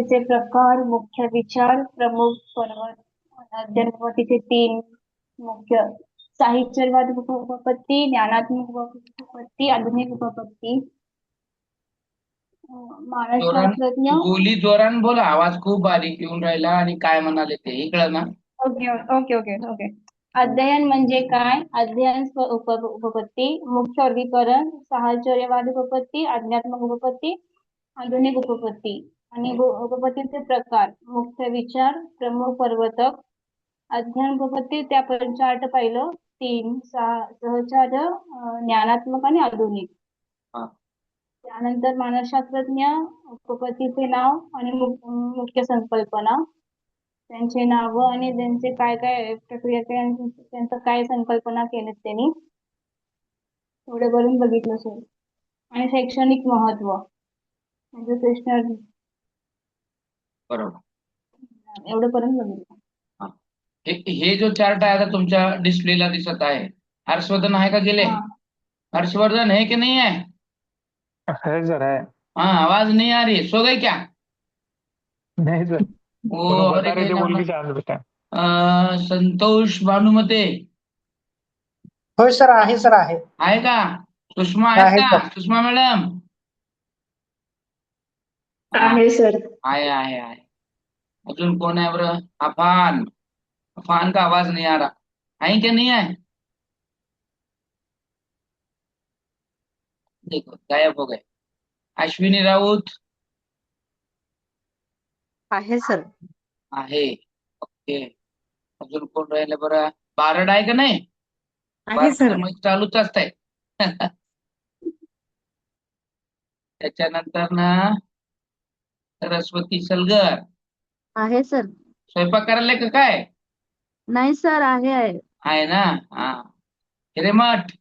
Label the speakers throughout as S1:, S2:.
S1: उपपत्तीचे प्रकार, मुख्य विचार, प्रमुख पर्वत, अध्ययन उपपत्तीचे 3 मुख्य: साहित्यवाद उपपत्ती, ज्ञानात्मक उपपत्ती, आधुनिक उपपत्ती.
S2: जोरान
S1: मानसशास्त्रज्ञ.
S2: बोली जोरान बोला, आवाज खूप बारीक येऊन राहिला आणि काय म्हणाले ते इकडं ना.
S1: Okay okay okay okay. अध्ययन म्हणजे काय? अध्ययन उपपत्ती, मुख्य वर्गीकरण, साहचर्यवादी उपपत्ती, आध्यात्मिक उपपत्ती, आधुनिक उपपत्ती. आणि उपपत्तीचे प्रकार: मुख्य विचार, प्रमुख प्रवर्तक, अध्ययन उपपत्ती त्या आपण चार्ट पाहिलं 3, सहचार्य, ज्ञानात्मक आणि आधुनिक.
S2: हा.
S1: त्यानंतर मानसशास्त्रज्ञ, उपपत्तीचे नाव आणि मुख्य संकल्पना, त्यांचे नाव आणि त्यांचे काय काय प्रक्रिया, त्यांचं काय संकल्पना केलेत त्यांनी, एवढं करून बघितलं सर. आणि शैक्षणिक महत्व म्हणजे प्रश्न,
S2: बरोबर.
S1: एवढं करून बघितलं.
S2: हा. हे जो चार्ट आहे आता तुमच्या डिस्प्लेला दिसत आहे, हर्षवर्धन आहे का गेले?
S1: हा.
S2: हर्षवर्धन है कि नहीं है?
S3: है सर, है।
S2: हाँ, आवाज नहीं आ रही, सो गए क्या?
S3: नहीं सर,
S2: वो
S3: दोनों
S2: और
S3: बता
S2: एक
S3: रहे
S2: है
S3: थे
S2: ना
S3: बोल
S2: अपना,
S3: के शांत बैठा।
S2: संतोष भानुमते
S4: होय सर, आहे सर, आहे.
S2: आहे का? सुषमा आहेत
S4: आहे
S2: का?
S4: सर.
S2: सुषमा मॅडम?
S1: आहे सर.
S2: आहे. अजून कोण आहे बरं? अफान. अफान का आवाज नहीं आ रहा है क्या? नहीं है? देखो गायब हो गए. अश्विनी राऊत
S5: आहे सर.
S2: आहे. ओके. अजून कोण राहिले बरं? बारड आहे का नाही?
S5: आहे सर.
S2: मग चालूच असतंय. त्याच्यानंतर ना सरस्वती सलगर.
S5: आहे सर.
S2: स्वयंपाक करायला का काय?
S5: नाही सर, आहे.
S2: आहे ना. हा. हिरेमठ.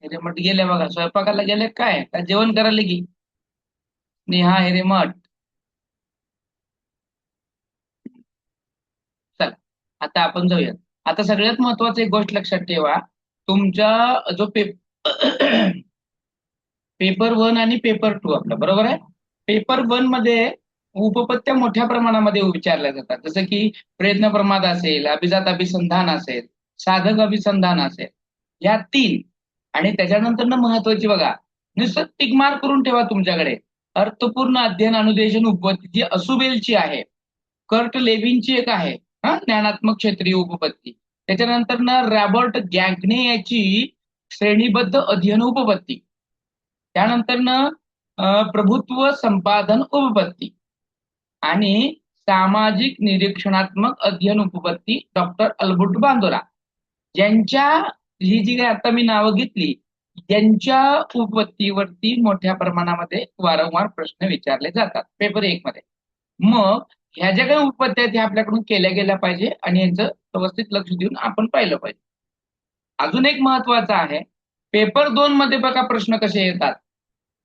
S2: हिरेमठ गेले बघा, स्वयंपाकाला गेले काय का जेवण करायला की? नेहा हिरेमठ. चल, आता आपण जाऊया. आता सगळ्यात महत्वाची एक गोष्ट लक्षात ठेवा, तुमचा जो पेपर 1 आणि पेपर 2 आपला बरोबर आहे. पेपर 1 मध्ये उपपत्त्या मोठ्या प्रमाणामध्ये विचारल्या जातात, जसं की प्रयत्न प्रमाद असेल, अभिजात अभिसंधान असेल, साधक अभिसंधान असेल, या 3. आणि त्याच्यानंतर ना महत्वाची बघा, नुसतं टिक मार्क करून ठेवा तुमच्याकडे, अर्थपूर्ण अध्ययन अनुदेशन उपपत्ती जी असुबेलची आहे, कर्ट लेव्हिनची एक आहे, ज्ञानात्मक क्षेत्रीय उपपत्ती. त्याच्यानंतर ना रॉबर्ट गॅग्ने याची श्रेणीबद्ध अध्ययन उपपत्ती. त्यानंतर ना प्रभुत्व संपादन उपपत्ती आणि सामाजिक निरीक्षणात्मक अध्ययन उपपत्ती डॉक्टर अल्बर्ट बांदोरा, ज्यांच्या ही जी काही आता मी नावं घेतली, यांच्या उपपत्तीवरती मोठ्या प्रमाणामध्ये वारंवार प्रश्न विचारले जातात पेपर 1 मध्ये. मग ह्या ज्या काही उपपत्त्या आहेत ह्या आपल्याकडून केल्या गेल्या पाहिजे आणि यांचं व्यवस्थित लक्ष देऊन आपण पाहिलं पाहिजे. अजून एक महत्वाचं आहे, पेपर 2 मध्ये बघा प्रश्न कसे येतात,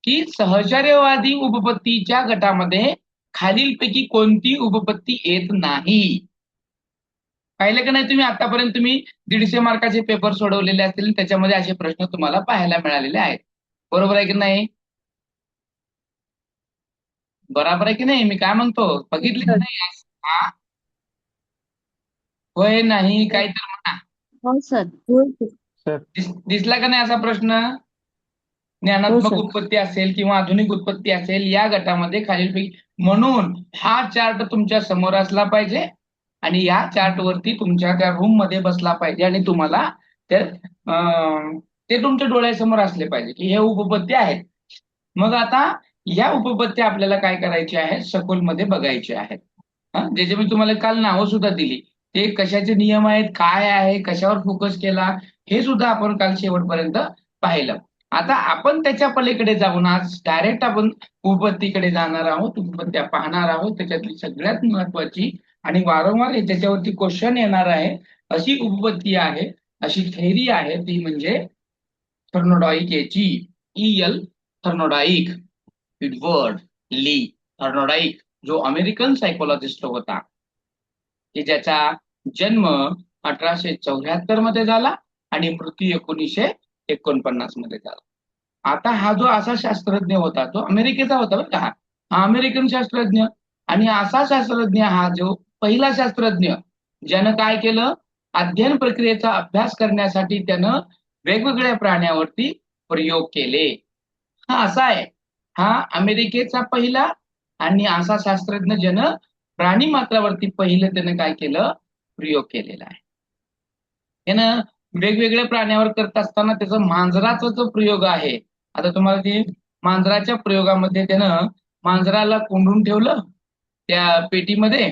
S2: की सहचर्यवादी उपपत्तीच्या गटामध्ये खालीलपैकी कोणती उपपत्ती येत नाही. पाहिलं का नाही तुम्ही? आतापर्यंत तुम्ही 150 मार्काचे पेपर सोडवलेले असतील, त्याच्यामध्ये असे प्रश्न तुम्हाला पाहायला मिळालेले आहेत. बरोबर आहे की नाही? बरोबर आहे की नाही? मी काय म्हणतो, बघितले की नाही? हा, होय नाही काय तर म्हणा.
S5: हो सर.
S3: सर,
S2: दिसला का नाही असा प्रश्न? ज्ञानात्मक उत्पत्ती असेल किंवा आधुनिक उत्पत्ती असेल, या गटामध्ये खालीलपैकी, म्हणून हा चार्ट तुमच्या समोर असला पाहिजे आणि या चार्ट वरती तुमच्या त्या रूम मध्ये बसला पाहिजे आणि तुम्हाला ते तुमच्या डोळ्यासमोर असले पाहिजे की हे उपपत्ती आहेत. मग आता या उपपत्ती आपल्याला काय करायची आहे, सखोलमध्ये बघायची आहेत. ज्याचे मी तुम्हाला काल नावं सुद्धा दिली, ते कशाचे नियम आहेत, काय आहे, कशावर फोकस केला, हे सुद्धा आपण काल शेवटपर्यंत पाहिलं. आता आपण त्याच्या पलीकडे जाऊन आज डायरेक्ट आपण उपपत्तीकडे जाणार आहोत, उपपत्त्या पाहणार आहोत. त्याच्यातली सगळ्यात महत्वाची आणि वारंवार त्याच्यावरती क्वेश्चन येणार आहे अशी उपपत्ती आहे, अशी थेअरी आहे, ती म्हणजे थर्नोडाईक याची. E.L. थर्नोडाईक, एडवर्ड ली थर्नोडाईक, जो अमेरिकन सायकोलॉजिस्ट होता, की ज्याचा जन्म 1874 मध्ये झाला आणि मृत्यू 1949 मध्ये झाला. आता हा जो असा शास्त्रज्ञ होता तो अमेरिकेचा होता बरं का हा अमेरिकन शास्त्रज्ञ. आणि असा शास्त्रज्ञ हा जो पहिला शास्त्रज्ञ ज्यानं काय केलं, अध्ययन प्रक्रियेचा अभ्यास करण्यासाठी त्यानं वेगवेगळ्या प्राण्यावरती प्रयोग केले. हा असा आहे, हा अमेरिकेचा पहिला आणि असा शास्त्रज्ञ ज्यानं प्राणी मात्रावरती पहिलं त्यानं काय केलं, प्रयोग केलेला आहे. त्यानं वेगवेगळ्या प्राण्यावर करत असताना त्याचा मांजराचा जो प्रयोग आहे, आता तुम्हाला ते मांजराच्या प्रयोगामध्ये त्यानं मांजराला कोंडून ठेवलं त्या पेटीमध्ये,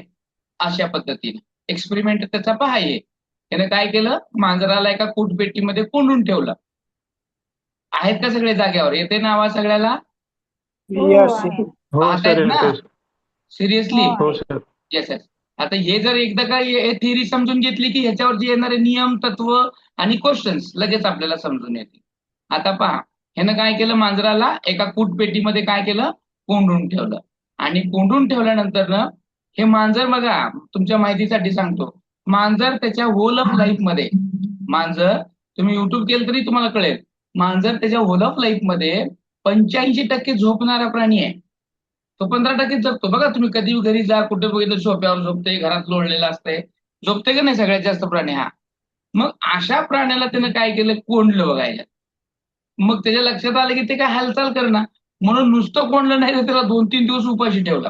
S2: अशा पद्धतीने एक्सपेरिमेंट त्याचा पहा हे. त्याने काय केलं, मांजराला एका पेटीमध्ये कोंडून ठेवलं. आहेत का सगळे जागेवर? येते ना आवाज सगळ्याला?
S1: हो
S4: यस
S1: आहे.
S3: हो
S2: पाहतायत
S3: सर,
S2: ना?
S3: येतोय सर.
S2: सिरियसली?
S1: हो.
S3: हो सर.
S2: Yes yes. आता हे जर एकदा काय हे थिअरी समजून घेतली की ह्याच्यावरती येणारे नियम, तत्व आणि क्वेश्चन्स लगेच आपल्याला समजून येतील. आता पहा, ह्यानं काय केलं, मांजराला एका पेटीमध्ये काय केलं, कोंडून ठेवलं. आणि कोंडून ठेवल्यानंतर ना हे मांजर बघा, तुमच्या माहितीसाठी सांगतो, मांजर त्याच्या होल ऑफ लाईफ मध्ये, मांजर तुम्ही युट्यूब केलं तरी तुम्हाला कळेल, मांजर त्याच्या होल ऑफ लाईफ मध्ये 85% झोपणारा प्राणी आहे. तो 15% जगतो. बघा तुम्ही कधी घरी जा, कुठे बघितलं सोफ्यावर झोपते, घरात लोळलेला असतंय, झोपते का नाही सगळ्यात जास्त प्राणी हा. मग अशा प्राण्याला त्यानं काय केलं, कोंडलं बघायला. मग त्याच्या लक्षात आलं की ते काय हालचाल करणार, म्हणून नुसतं कोंडलं नाही तर त्याला 2-3 दिवस उपाशी ठेवला.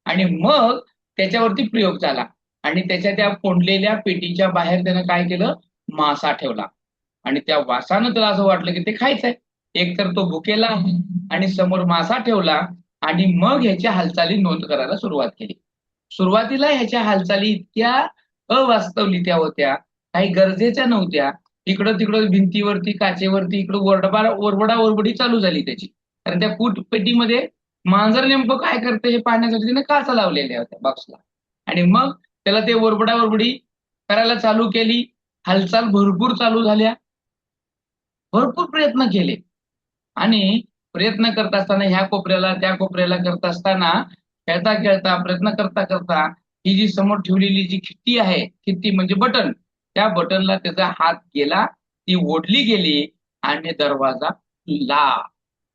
S2: आणि मग त्याच्यावरती प्रयोग झाला. आणि त्याच्या त्या कोंडलेल्या पेटीच्या बाहेर त्यानं काय केलं, मासा ठेवला. आणि त्या वासानं त्याला असं वाटलं की ते खायचंय. एकतर तो भुकेला आहे आणि समोर मासा ठेवला. आणि मग ह्याच्या हालचाली नोंद करायला सुरुवात केली. सुरुवातीला ह्याच्या हालचाली इतक्या अवास्तवलित्या होत्या, काही गरजेच्या नव्हत्या. इकडं तिकडं भिंतीवरती, काचेवरती इकडं ओरबडी चालू झाली त्याची. कारण त्या पेटीमध्ये मांजर नेमकं काय करते हे पाहण्यासाठी त्याने काचा लावलेल्या होत्या बॉक्सला. आणि मग त्याला ते ओरबडी करायला चालू केली. हालचाल भरपूर चालू झाल्या. भरपूर प्रयत्न केले. आणि प्रयत्न करत असताना ह्या कोपऱ्याला त्या कोपऱ्याला करत असताना, खेळता खेळता, प्रयत्न करता करता, ही जी समोर ठेवलेली जी खिट्टी आहे, खिट्टी म्हणजे बटन, त्या बटनला त्याचा हात गेला, ती ओढली गेली आणि दरवाजा खुलला.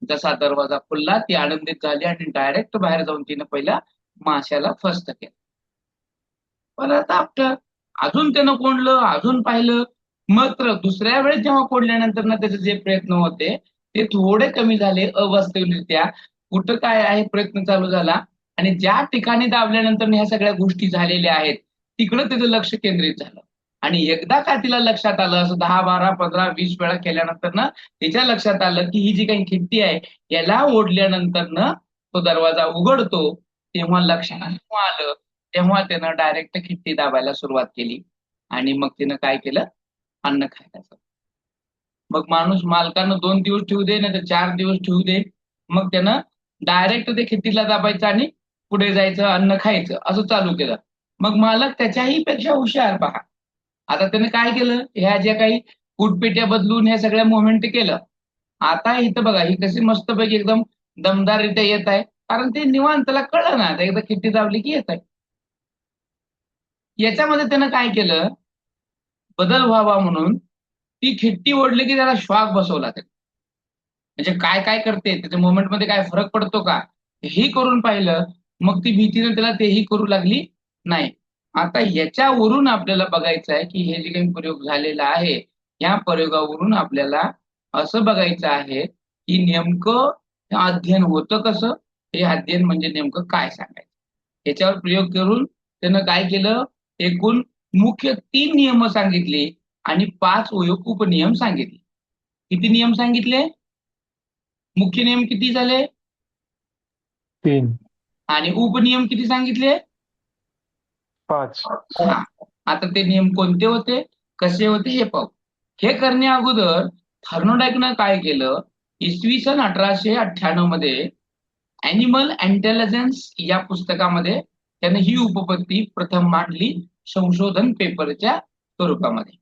S2: जसा दरवाजा खुलला ती आनंदित झाली आणि डायरेक्ट बाहेर जाऊन तिने पहिला माशाला फस्त केलं. परत आपलं अजून त्यानं कोंडलं, अजून पाहिलं. मात्र दुसऱ्या वेळेस जेव्हा कोंडल्यानंतर ना त्याचे जे प्रयत्न होते ते थोडे कमी झाले अवास्तविकरित्या. कुठं काय आहे प्रयत्न चालू झाला. आणि ज्या ठिकाणी दाबल्यानंतर ह्या सगळ्या गोष्टी झालेल्या आहेत तिकडं त्याचं लक्ष केंद्रित झालं. आणि एकदा का तिला लक्षात आलं, असं 10, 12, 15, 20 वेळा केल्यानंतर ना तिच्या लक्षात आलं की ही जी काही खिडकी आहे याला ओढल्यानंतर ना तो दरवाजा उघडतो. तेव्हा लक्षात आलं, तेव्हा त्यानं डायरेक्ट खिडकी दाबायला सुरुवात केली. आणि मग तिनं काय केलं, अन्न खायला. मग माणूस मालकानं 2 दिवस ठेवू दे नाही तर 4 दिवस ठेवू दे, मग त्यानं डायरेक्ट ते खिडकीला दाबायचं आणि पुढे जायचं, अन्न खायचं, असं चालू केलं. मग मालक त्याच्याही पेक्षा हुशार पहा. आता त्यानं काय केलं, ह्या ज्या काही पेट्या बदलून ह्या सगळ्या मुव्हमेंट केलं. आता इथं बघा ही कशी मस्तपैकी एकदम दमदाररित्या येत आहे, कारण ते निवांत त्याला कळलं ना, एकदा खिडकी दाबली की येत आहे. याच्यामध्ये त्यानं काय केलं, बदल व्हावा म्हणून ती खिडकी ओढली की त्याला श्वास बसवला. म्हणजे काय काय करते, त्याच्या मुवमेंट मध्ये काय फरक पडतो का, हेही करून पाहिलं. मग ती भीतीनं त्याला तेही करू लागली नाही. आता याच्यावरून आपल्याला बघायचं आहे की हे जे काही प्रयोग झालेला आहे, या प्रयोगावरून आपल्याला असं बघायचं आहे की नेमकं अध्ययन होतं कसं, हे अध्ययन म्हणजे नेमकं काय सांगायचं. याच्यावर प्रयोग करून त्यानं काय केलं, एकूण मुख्य 3 नियम सांगितले आणि 5 उपनियम सांगितले. किती नियम सांगितले, मुख्य नियम किती झाले,
S3: 3,
S2: आणि उपनियम किती सांगितले,
S3: 5.
S2: हा. आता ते नियम कोणते होते, कसे होते हे पाहू. हे करण्या अगोदर थॉर्नडाईकनं काय केलं, इसवी सन 1898 मध्ये अॅनिमल इंटेलिजन्स या पुस्तकामध्ये त्याने ही उपपत्ती प्रथम मांडली. संशोधन पेपरच्या स्वरूपामध्ये,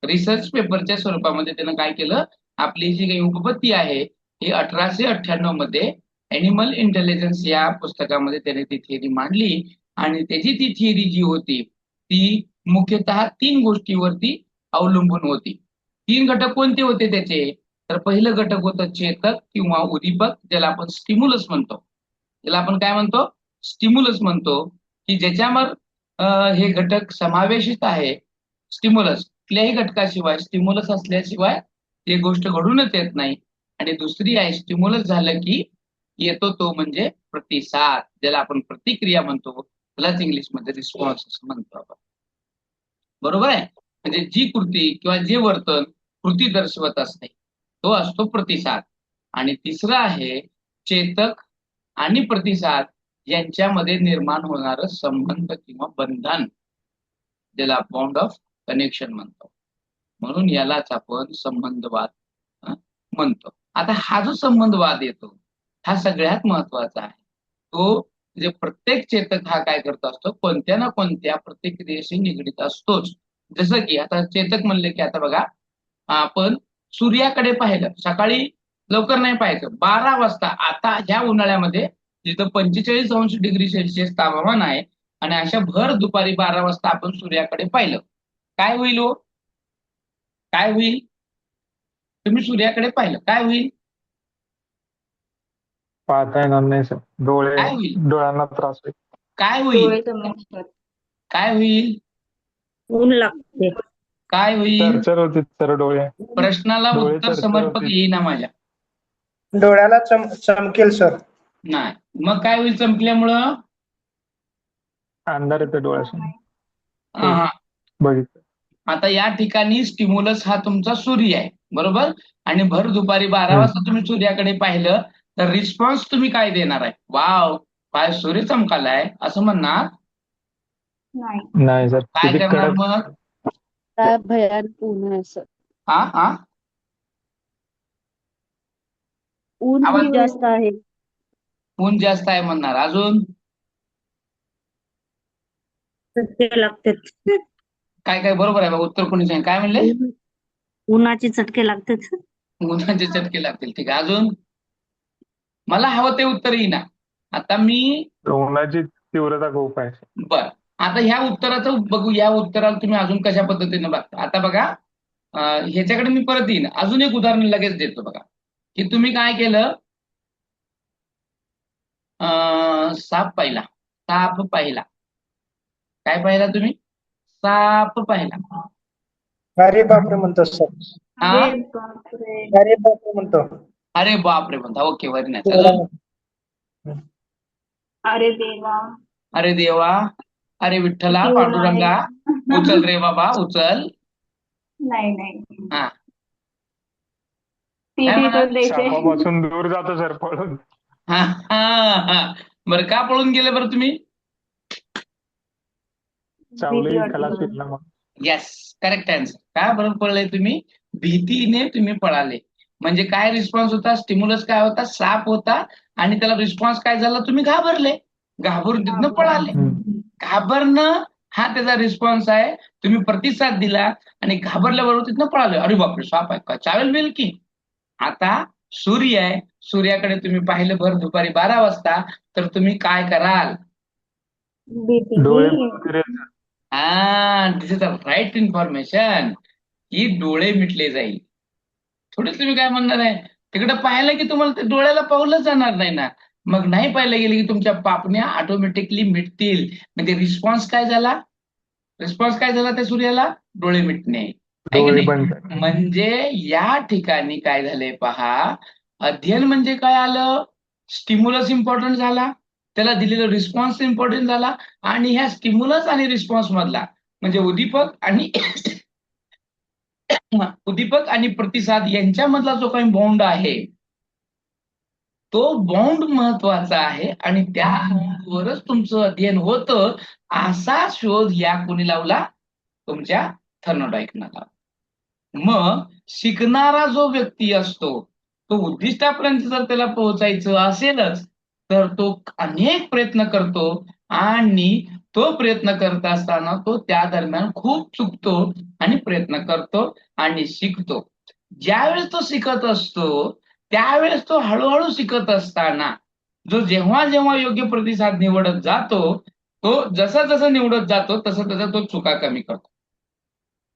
S2: रिसर्च पेपरच्या स्वरूपामध्ये त्यानं काय केलं, आपली जी काही उपपत्ती आहे ही 1898 मध्ये अॅनिमल इंटेलिजन्स या पुस्तकामध्ये त्याने ती थिअरी मांडली. आणि त्याची ती थिअरी जी होती ती मुख्यतः 3 गोष्टीवरती अवलंबून होती. 3 घटक कोणते होते त्याचे, तर पहिलं घटक होतं चेतक किंवा उद्दीपक, ज्याला आपण स्टिम्युलस म्हणतो. ज्याला आपण काय म्हणतो? स्टिम्युलस म्हणतो, की ज्याच्यावर हे घटक समावेशित आहे. स्टिम्युलस कुठल्याही घटकाशिवाय, स्टिम्युलस असल्याशिवाय ती गोष्ट घडूनच येत नाही. आणि दुसरी आहे, स्टिम्युलस झालं की येतो तो म्हणजे प्रतिसाद, ज्याला आपण प्रतिक्रिया म्हणतो. त्यालाच इंग्लिशमध्ये रिस्पॉन्स असं म्हणतो आपण. बरोबर आहे? म्हणजे जी कृती किंवा जे वर्तन कृती दर्शवत असते तो असतो प्रतिसाद. आणि तिसरं आहे चेतक आणि प्रतिसाद यांच्यामध्ये निर्माण होणारं संबंध किंवा बंधन, ज्याला बॉन्ड ऑफ कनेक्शन म्हणतो. म्हणून यालाच आपण संबंधवाद म्हणतो. आता हा जो संबंधवाद येतो हा सगळ्यात महत्वाचा आहे. तो म्हणजे प्रत्येक चेतक हा काय करत असतो, कोणत्या ना कोणत्या प्रतिक्रियेशी निगडीत असतोच. जसं की आता चेतक म्हणले की आता बघा, आपण सूर्याकडे पाहिलं, सकाळी लवकर नाही पाहायचं, 12 वाजता. आता ह्या उन्हाळ्यामध्ये जिथं 45° तापमान आहे आणि अशा भर दुपारी 12 वाजता आपण सूर्याकडे पाहिलं, काय होईल हो? काय होईल? तुम्ही सूर्याकडे पाहिलं काय होईल?
S3: पाहता येणार नाही सर.
S2: काय होईल?
S3: डोळ्यांना त्रास होईल.
S2: काय होईल?
S1: डोळे चमकतात.
S2: काय होईल?
S5: ऊन लागते.
S2: काय होईल?
S3: चरचर होते सर डोळे.
S2: प्रश्नाला
S3: डोळे
S2: उत्तर
S3: चरचर
S2: समर्पक
S3: होतील.
S2: येईना माझ्या.
S4: डोळ्याला चमकेल सर.
S2: नाही. मग काय होईल चमकल्यामुळं?
S3: अंधार येते डोळ्यासमोर.
S2: हा.
S3: बघितलं.
S2: आता या ठिकाणी स्टिम्युलस हा तुमचा सूर्य आहे, बरोबर? आणि भर दुपारी 12 वाजता तुम्ही सूर्याकडे पाहिलं तर रिस्पॉन्स तुम्ही काय देणार आहे? वाव, काय सूर्य चमकालाय असं म्हणणार?
S1: नाही.
S3: नाही सर.
S2: काय
S3: किती
S2: करणार
S3: कडक.
S2: मग?
S5: काय भयानक ऊन आहे सर.
S2: हा.
S5: ऊन
S2: आवाज-
S5: खूप जास्त आहे.
S2: ऊन जास्त आहे म्हणणार. अजून
S5: चटके लागतात.
S2: काय काय बरोबर आहे बघा, उत्तर कोणी सांगितलं? काय म्हणले?
S5: उन्हाचे चटके लागतात.
S2: उन्हाचे चटके लागतील. ठीक आहे. अजून मला हवं ते उत्तर येईना. आता मी
S3: उन्हाची तीव्रता खूप आहे.
S2: बर आता ह्या उत्तराचं बघू. या उत्तराला तुम्ही अजून कशा पद्धतीने बघता? आता बघा, ह्याच्याकडे मी परत येईन. अजून एक उदाहरण लगेच देतो बघा, की तुम्ही काय केलं. साप पाहिला. साप पाहिला. काय पाहिला तुम्ही? साप पाहिला.
S4: अरे बापरे म्हणतो सर.
S2: हा?
S1: अरे बापरे.
S4: अरे बापरे म्हणतो.
S2: अरे बापरे म्हणता. Okay, very nice. अजून?
S1: अरे देवा.
S2: अरे देवा. अरे विठ्ठला
S1: किती ऊन
S2: पांडुरंगा,
S1: आहे.
S2: उचल रे बाबा उचल.
S1: नाही.
S2: हा.
S1: ती
S2: काय
S1: ती
S2: म्हणा?
S1: तर द्यायचे.
S3: सापापासून दूर जातो सर पळून.
S2: हा. बरं, का पळून गेले बरं तुम्ही?
S3: चावले
S1: भीती वाटली
S3: खलास
S1: म्हणून.
S3: सुटला मग.
S2: Yes, correct answer. काय बरं पळले तुम्ही? भीतीने तुम्ही पळाले. म्हणजे काय रिस्पॉन्स होता? स्टिम्युलस काय होता? साप होता. आणि त्याला रिस्पॉन्स काय झाला? तुम्ही घाबरले. घाबरून तिथनं पळाले. घाबरणं हा त्याचा रिस्पॉन्स आहे. तुम्ही प्रतिसाद दिला आणि घाबरल्याबरोबर तिथनं पळाले. अरे बापरे, साप आहे का? चावेल बिल की. आता सूर्य आहे, सूर्याकडे तुम्ही पाहिलं भर दुपारी 12 वाजता, तर तुम्ही काय कराल?
S1: भीती.
S3: डोळे फिरेल.
S2: दिस इज द राईट इन्फॉर्मेशन, की डोळे मिटले जाईल. थोडे तुम्ही काय म्हणणार आहे, तिकडे पाहायला की तुम्हाला ते डोळ्याला पावलं जाणार नाही ना. मग नाही पाहिलं गेलं की तुमच्या पापण्या ऑटोमॅटिकली मिटतील. म्हणजे रिस्पॉन्स काय झाला? रिस्पॉन्स काय झाला त्या सूर्याला? डोळे मिटणे. आहे की
S3: डोळे
S2: नाही?
S3: बंद.
S2: म्हणजे या ठिकाणी काय झालंय पहा, अध्ययन म्हणजे काय आलं? स्टिम्युलस इम्पॉर्टंट झाला, त्याला दिलेला रिस्पॉन्स इम्पॉर्टंट झाला, आणि ह्या स्टिम्युलस आणि रिस्पॉन्स मधला म्हणजे उद्दीपक आणि प्रतिसाद यांच्यामधला जो काही बॉन्ड आहे तो बॉन्ड महत्वाचा आहे. आणि त्या बॉन्डवरच तुमचं अध्ययन होतं, असा शोध या कोणी लावला? तुमच्या थर्नोडाईकनं लावला. मग शिकणारा जो व्यक्ती असतो तो उद्दिष्टापर्यंत जर त्याला पोहोचायचं असेलच तर तो अनेक प्रयत्न करतो, आणि तो प्रयत्न करत असताना तो त्या दरम्यान खूप चुकतो आणि प्रयत्न करतो आणि शिकतो. ज्यावेळेस तो शिकत असतो त्यावेळेस तो हळूहळू शिकत असताना जो जेव्हा जेव्हा योग्य प्रतिसाद निवडत जातो, तो जसा जसा निवडत जातो तसं तसा तो चुका कमी करतो.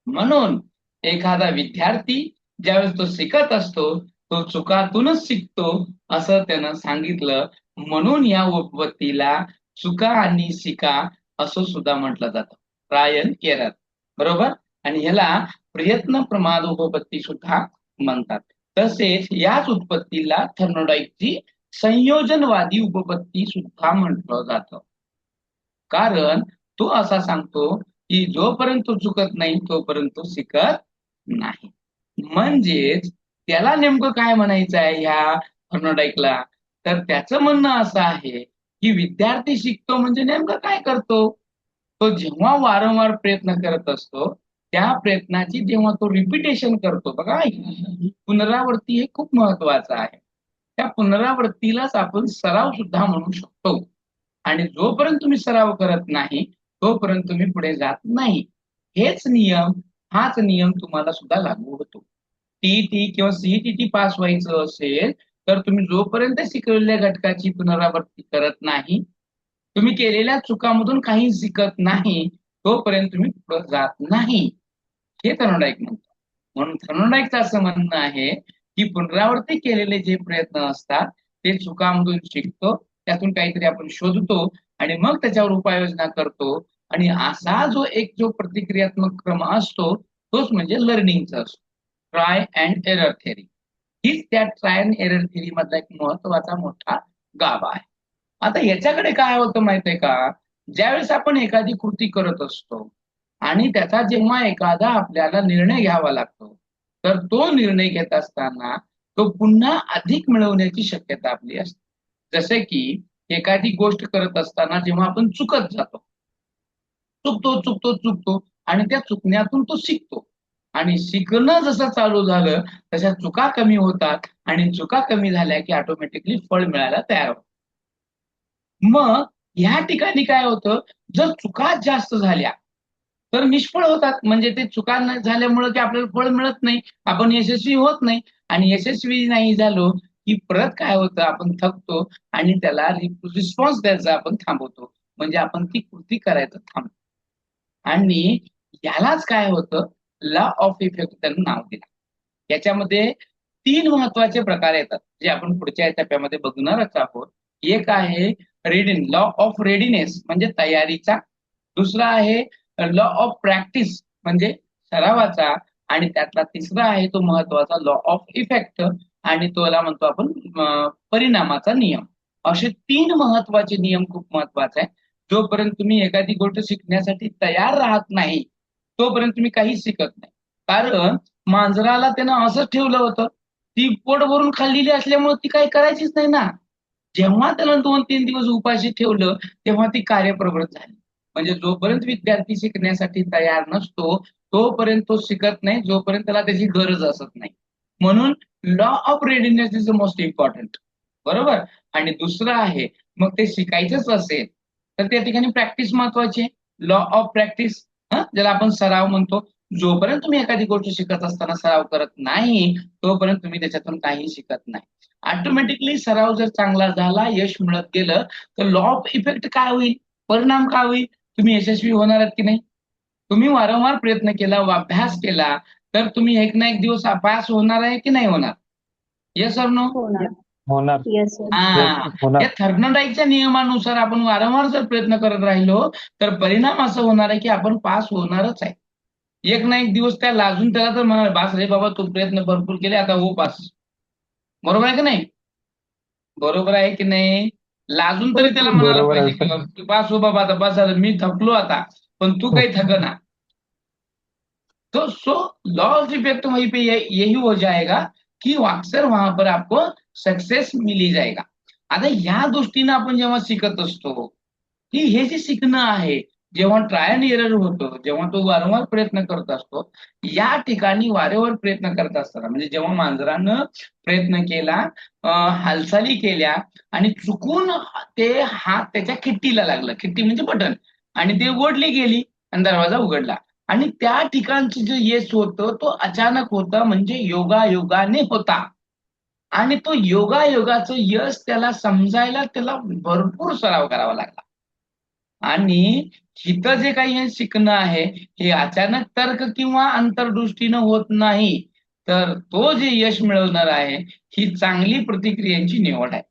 S2: म्हणून एखादा विद्यार्थी ज्यावेळेस तो शिकत असतो तो चुकातूनच शिकतो असं त्यानं सांगितलं. म्हणून या उपपत्तीला चुका आणि शिका असं सुद्धा म्हटलं जातं. Try and error. बरोबर. आणि ह्याला प्रयत्न प्रमाद उपपत्ती सुद्धा म्हणतात. तसेच याच उत्पत्तीला थर्नोडाईकची संयोजनवादी उपपत्ती सुद्धा म्हटलं जातं. कारण तो असा सांगतो की जोपर्यंत तो चुकत नाही तोपर्यंत तो शिकत नाही. म्हणजेच त्याला नेमकं काय म्हणायचं आहे ह्या थर्नोडाईकला, तर त्याचं म्हणणं असं आहे की विद्यार्थी शिकतो म्हणजे नेमकं काय करतो. तो जेव्हा वारंवार प्रयत्न करत असतो त्या प्रयत्नाची जेव्हा तो रिपिटेशन करतो, बघा पुनरावृत्ती हे खूप महत्वाचं आहे. त्या पुनरावृत्तीलाच आपण सराव सुद्धा म्हणू शकतो. आणि जोपर्यंत तुम्ही सराव करत नाही तोपर्यंत तुम्ही पुढे जात नाही. हाच नियम तुम्हाला सुद्धा लागू होतो. टीईटी किंवा सीईटी पास व्हायचं असेल तर तुम्ही जोपर्यंत शिकवलेल्या घटकाची पुनरावृत्ती करत नाही, तुम्ही केलेल्या चुकांमधून काही शिकत नाही, तोपर्यंत तुम्ही पुढे जात नाही. हे थर्नोडाईक म्हणतो. म्हणून थर्नोडाईकचं असं म्हणणं आहे की पुनरावृत्ती केलेले जे प्रयत्न असतात ते चुकांमधून शिकतो, त्यातून काहीतरी आपण शोधतो आणि मग त्याच्यावर उपाययोजना करतो. आणि असा जो प्रतिक्रियात्मक क्रम असतो तोच म्हणजे लर्निंगचा असतो. ट्राय अँड एरर थेअरी हीच त्या ट्राय अँड एरर थेअरी मधला एक महत्वाचा मोठा गाभा आहे. आता याच्याकडे काय होतं माहितीये का, ज्यावेळेस आपण एखादी कृती करत असतो आणि त्याचा जेव्हा एखादा आपल्याला निर्णय घ्यावा लागतो तर तो निर्णय घेत असताना तो पुन्हा अधिक मिळवण्याची शक्यता आपली असते. जसे की एखादी गोष्ट करत असताना जेव्हा आपण चुकत जातो, चुकतो आणि त्या चुकण्यातून तो शिकतो. आणि शिकणं जसं चालू झालं तशा चुका कमी होतात आणि चुका कमी झाल्या की ऑटोमॅटिकली फळ मिळायला तयार होतं. मग ह्या ठिकाणी काय होतं, जर चुका जास्त झाल्या तर निष्फळ होतात. म्हणजे ते चुका झाल्यामुळे की आपल्याला फळ मिळत नाही, आपण यशस्वी होत नाही. आणि यशस्वी नाही झालो की परत काय होतं, आपण थकतो आणि त्याला रिस्पॉन्स द्यायचा आपण थांबवतो. म्हणजे आपण ती कृती करायचं थांबतो. आणि यालाच काय होतं, लॉ ऑफ इफेक्ट त्यांनी नाव दिलं. याच्यामध्ये 3 महत्वाचे प्रकार येतात जे आपण पुढच्या टप्प्यामध्ये बघणारच आहोत. एक आहे लॉ ऑफ रेडीनेस म्हणजे तयारीचा. दुसरा आहे लॉ ऑफ प्रॅक्टिस म्हणजे सरावाचा. आणि त्यातला तिसरा आहे तो महत्वाचा लॉ ऑफ इफेक्ट आणि तोला म्हणतो आपण परिणामाचा नियम. असे 3 महत्वाचे नियम खूप महत्वाचे आहे. जोपर्यंत तुम्ही एखादी गोष्ट शिकण्यासाठी तयार राहत नाही तोपर्यंत तुम्ही काहीच शिकत नाही. कारण मांजराला त्यानं असंच ठेवलं होतं, ती पोट भरून खाल्लेली असल्यामुळे ती काही करायचीच नाही ना. जेव्हा त्याला 2-3 दिवस उपाशी ठेवलं तेव्हा ती कार्यप्रवृत्त झाली. म्हणजे जोपर्यंत विद्यार्थी शिकण्यासाठी तयार नसतो तोपर्यंत तो शिकत नाही, जोपर्यंत त्याला त्याची गरज असत नाही. म्हणून law of readiness is the most important. बरोबर. आणि दुसरं आहे मग ते शिकायचंच असेल तर त्या ठिकाणी प्रॅक्टिस महत्वाची आहे. लॉ ऑफ प्रॅक्टिस ज्याला आपण सराव म्हणतो. जोपर्यंत तुम्ही एखादी गोष्ट शिकत असताना सराव करत नाही तोपर्यंत तुम्ही त्याच्यातून काही शिकत नाही. ऑटोमॅटिकली सराव जर चांगला झाला, यश मिळत गेलं तर लॉ ऑफ इफेक्ट काय होईल, परिणाम काय होईल, तुम्ही यशस्वी होणार आहात की नाही. तुम्ही वारंवार प्रयत्न केला, अभ्यास केला तर तुम्ही एक ना एक दिवस पास होणार आहे की नाही होणार. Yes or no.
S5: होणार.
S3: होणार.
S5: Yes sir.
S2: या
S3: होणार.
S2: थर्नोडाईकच्या नियमानुसार आपण वारंवार जर प्रयत्न करत राहिलो तर परिणाम असं होणार आहे की आपण पास होणारच आहे. एक ना एक दिवस त्या लाजून त्याला तर म्हणाल, बास रे बाबा तू प्रयत्न भरपूर केले आता हो पास. बरोबर आहे की नाही. बरोबर आहे की नाही. लाजून तरी त्याला म्हणायला
S3: बरोबर आहे,
S2: पाहिजे की पास हो बाबा आता बस झालं, मी थकलो आता पण तू काही थकना. तो सो लॉ ऑफ इफेक्ट वहीं पे यही हो जाएगा की अक्सर वहां पर आपको सक्सेस मिली जाएगा. आता ह्या दृष्टीनं आपण जेव्हा शिकत असतो की हे जे शिकणं आहे, जेव्हा ट्राय अँड एरर होतो, जेव्हा तो वारंवार प्रयत्न करत असतो, या ठिकाणी वारंवार प्रयत्न करत असताना म्हणजे जेव्हा मांजरानं प्रयत्न केला, हालचाली केल्या आणि चुकून ते हात त्याच्या खिट्टीला लागलं, खिट्टी म्हणजे बटन, आणि ते उघडली गेली आणि दरवाजा उघडला. आणि त्या ठिकाणचं जे यश होतं तो अचानक होतं, म्हणजे योगायोगाने होता. आणि तो योगायोगाचं यश त्याला समजायला त्याला भरपूर सराव करावा लागला. आणि इथं जे काही हे शिकणं आहे हे अचानक तर्क किंवा अंतर्दृष्टीनं होत नाही, तर तो जे यश मिळवणार आहे ही चांगली प्रतिक्रियांची निवड आहे.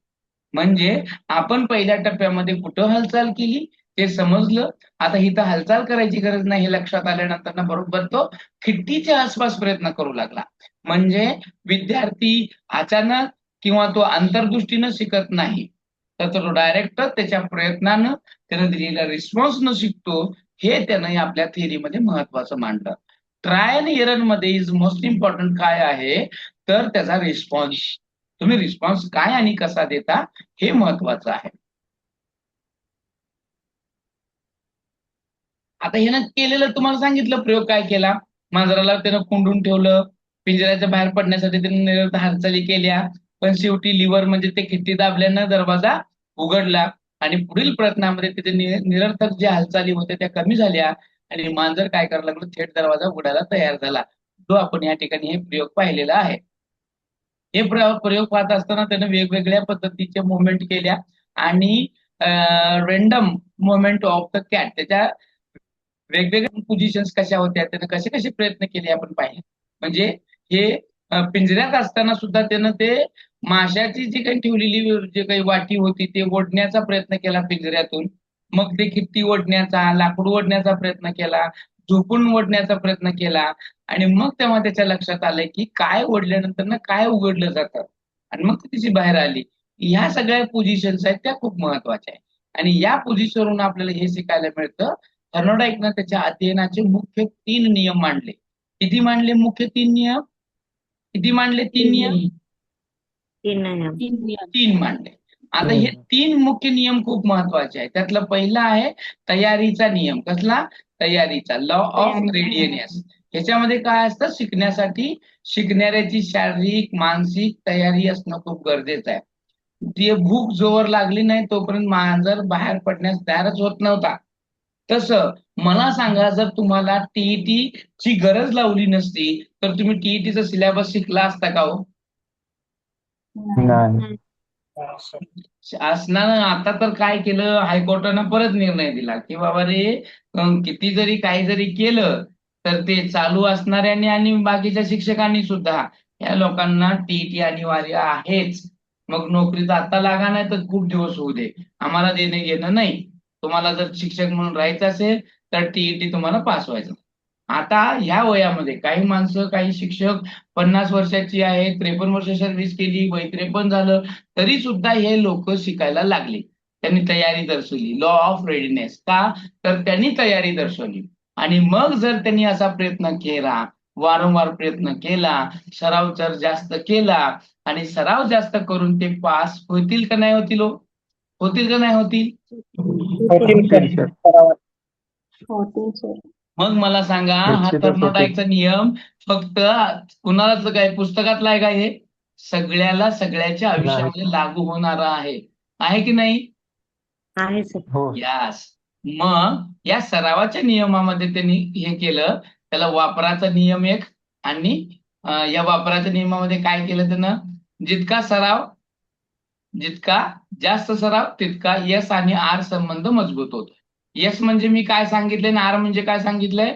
S2: म्हणजे आपण पहिल्या टप्प्यामध्ये कुठं हालचाल केली ते समजलं, आता इथं हालचाल करायची गरज नाही हे लक्षात आल्यानंतर ना बरोबर तो खिडकीच्या आसपास प्रयत्न करू लागला. म्हणजे विद्यार्थी अचानक किंवा तो अंतर्दृष्टीनं शिकत नाही, तर तो डायरेक्ट त्याच्या प्रयत्नानं त्यानं दिलेला रिस्पॉन्सनं शिकतो. हे त्यानं आपल्या थेअरीमध्ये महत्वाचं मांडलं. ट्राय अँड एरर मध्ये इज मोस्ट इम्पॉर्टंट काय आहे तर त्याचा रिस्पॉन्स. तुम्ही रिस्पॉन्स काय आणि कसा देता हे महत्वाचं आहे. आता ह्यानं केलेलं तुम्हाला सांगितलं प्रयोग काय केला. मांजराला त्यानं कोंडून ठेवलं, पिंजऱ्याच्या बाहेर पडण्यासाठी त्याने निरंतर हालचाली केल्या, पण शेवटी लिव्हर म्हणजे ते खिडकी दाबल्यानं दरवाजा उघडला आणि पुढील प्रयत्नामध्ये तिथे निरर्थक ज्या हालचाली होत्या त्या कमी झाल्या आणि मांजर काय करायला लागलं, थेट दरवाजा उघडायला तयार झाला. जो आपण या ठिकाणी हे प्रयोग पाहिलेला आहे. हे प्रयोग पाहत असताना त्याने वेगवेगळ्या पद्धतीचे मुवमेंट केल्या आणि random movement of the cat, त्याच्या वेगवेगळ्या पोझिशन्स कशा होत्या, त्याने कसे कसे प्रयत्न केले आपण पाहिले. म्हणजे हे पिंजऱ्यात असताना सुद्धा त्यानं ते माशाची जी काही ठेवलेली जे काही वाटी होती ते ओढण्याचा प्रयत्न केला पिंजऱ्यातून. मग ते खिडकी ओढण्याचा, लाकूड ओढण्याचा प्रयत्न केला, झोपून ओढण्याचा प्रयत्न केला आणि मग तेव्हा त्याच्या लक्षात आलंय की काय ओढल्यानंतर ना काय उघडलं जातं आणि मग ती तिची बाहेर आली. ह्या सगळ्या पोझिशन्स आहेत त्या खूप महत्वाच्या आहेत आणि या पोझिशनवरून आपल्याला हे शिकायला मिळतं. थर्नोडाईकनं त्याच्या अध्ययनाचे मुख्य 3 नियम मांडले. किती मांडले मुख्य 3 नियम? किती मांडले 3 नियम? 3 मांडले. आता हे 3 मुख्य नियम खूप महत्वाचे आहेत. त्यातला पहिला आहे तयारीचा नियम. कसला? तयारीचा, लॉ ऑफ रेडियनेस. ह्याच्यामध्ये काय असतं, शिकण्यासाठी शिकणाऱ्याची शारीरिक मानसिक तयारी असणं खूप गरजेचं आहे. ती भूक जोवर लागली नाही तोपर्यंत मांजर बाहेर पडण्यास तयारच होत नव्हता. तसं मला सांगा, जर तुम्हाला टीईटी ची गरज लावली नसती तर तुम्ही टीईटीचा सिलेबस शिकला असता का हो?
S3: नाही.
S2: शासनानं आता तर काय केलं, हायकोर्टानं परत निर्णय दिला की बाबा रे, किती जरी काही जरी केलं तर ते चालू असणाऱ्यांनी आणि बाकीच्या शिक्षकांनी सुद्धा या लोकांना टीईटी अनिवार्य आहेच. मग नोकरीचा आता लागा नाही तर खूप दिवस होऊ दे, आम्हाला देणं घेणं नाही. तुम्हाला जर शिक्षक म्हणून राहायचं असेल तर टीईटी तुम्हाला पास व्हायचं. आता ह्या वयामध्ये काही माणसं, काही शिक्षक 50 वर्षाची आहेत, 53 वर्ष सर्व्हिस केली, वय 53 झालं तरी सुद्धा हे लोक शिकायला लागले. त्यांनी तयारी दर्शवली, लॉ ऑफ रेडीनेस. का? तर त्यांनी तयारी दर्शवली आणि मग जर त्यांनी असा प्रयत्न केला, वारंवार प्रयत्न केला, सराव जर जास्त केला आणि सराव जास्त करून ते पास होतील का नाही होतील हो? होतील का नाही होतील?
S4: होतील सर.
S1: होतील सर.
S2: मग मला सांगा, हा
S3: निश्चितच
S2: थर्मोडायकचा नियम फक्त कुणालाच काय पुस्तकातला आहे का? हे सगळ्याला सगळ्याच्या आयुष्यामध्ये लागू होणारा आहे की नाही?
S5: आहे सर.
S3: हो.
S2: यास. मग या सरावाच्या नियमामध्ये त्यांनी हे केलं, त्याला वापराचा नियम एक आणि या वापराच्या नियमामध्ये काय केलं त्यानं, जितका जास्त सराव तितका यस आणि आर संबंध मजबूत होतो. यस म्हणजे मी काय सांगितलंय आणि आर म्हणजे काय सांगितलंय?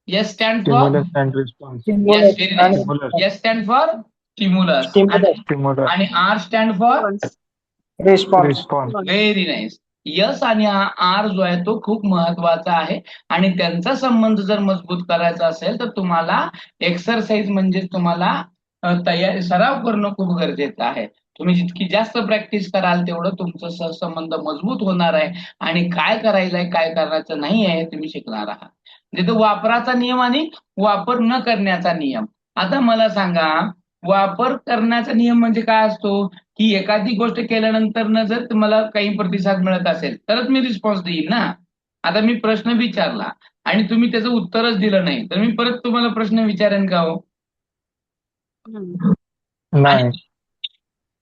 S2: S stand for
S3: stimulus and response.
S2: Yes, very nice.
S3: Stimulus.
S2: S stand for stimulus
S4: Stimulus.
S2: आणि R stand for
S4: response.
S3: Response.
S2: Very nice. S आणि आर जो आहे तो खूप महत्वाचा आहे आणि त्यांचा संबंध जर मजबूत करायचा असेल तर तुम्हाला एक्सरसाइज म्हणजे तुम्हाला तयारी सराव करणं खूप गरजेचं आहे. तुम्ही जितकी जास्त प्रॅक्टिस कराल तेवढं तुमचं सहसंबंध मजबूत होणार आहे आणि काय करायचंय काय करायचं नाही आहे तुम्ही शिकणार आहात. म्हणजे तो वापराचा नियम आणि वापर न करण्याचा नियम. आता मला सांगा, वापर करण्याचा नियम म्हणजे काय असतो की एखादी गोष्ट केल्यानंतर न जर तुम्हाला काही प्रतिसाद मिळत असेल तरच मी रिस्पॉन्स देईन ना. आता मी प्रश्न विचारला आणि तुम्ही त्याचं उत्तरच दिलं नाही तर मी परत तुम्हाला प्रश्न विचारेन का हो?
S3: नाही.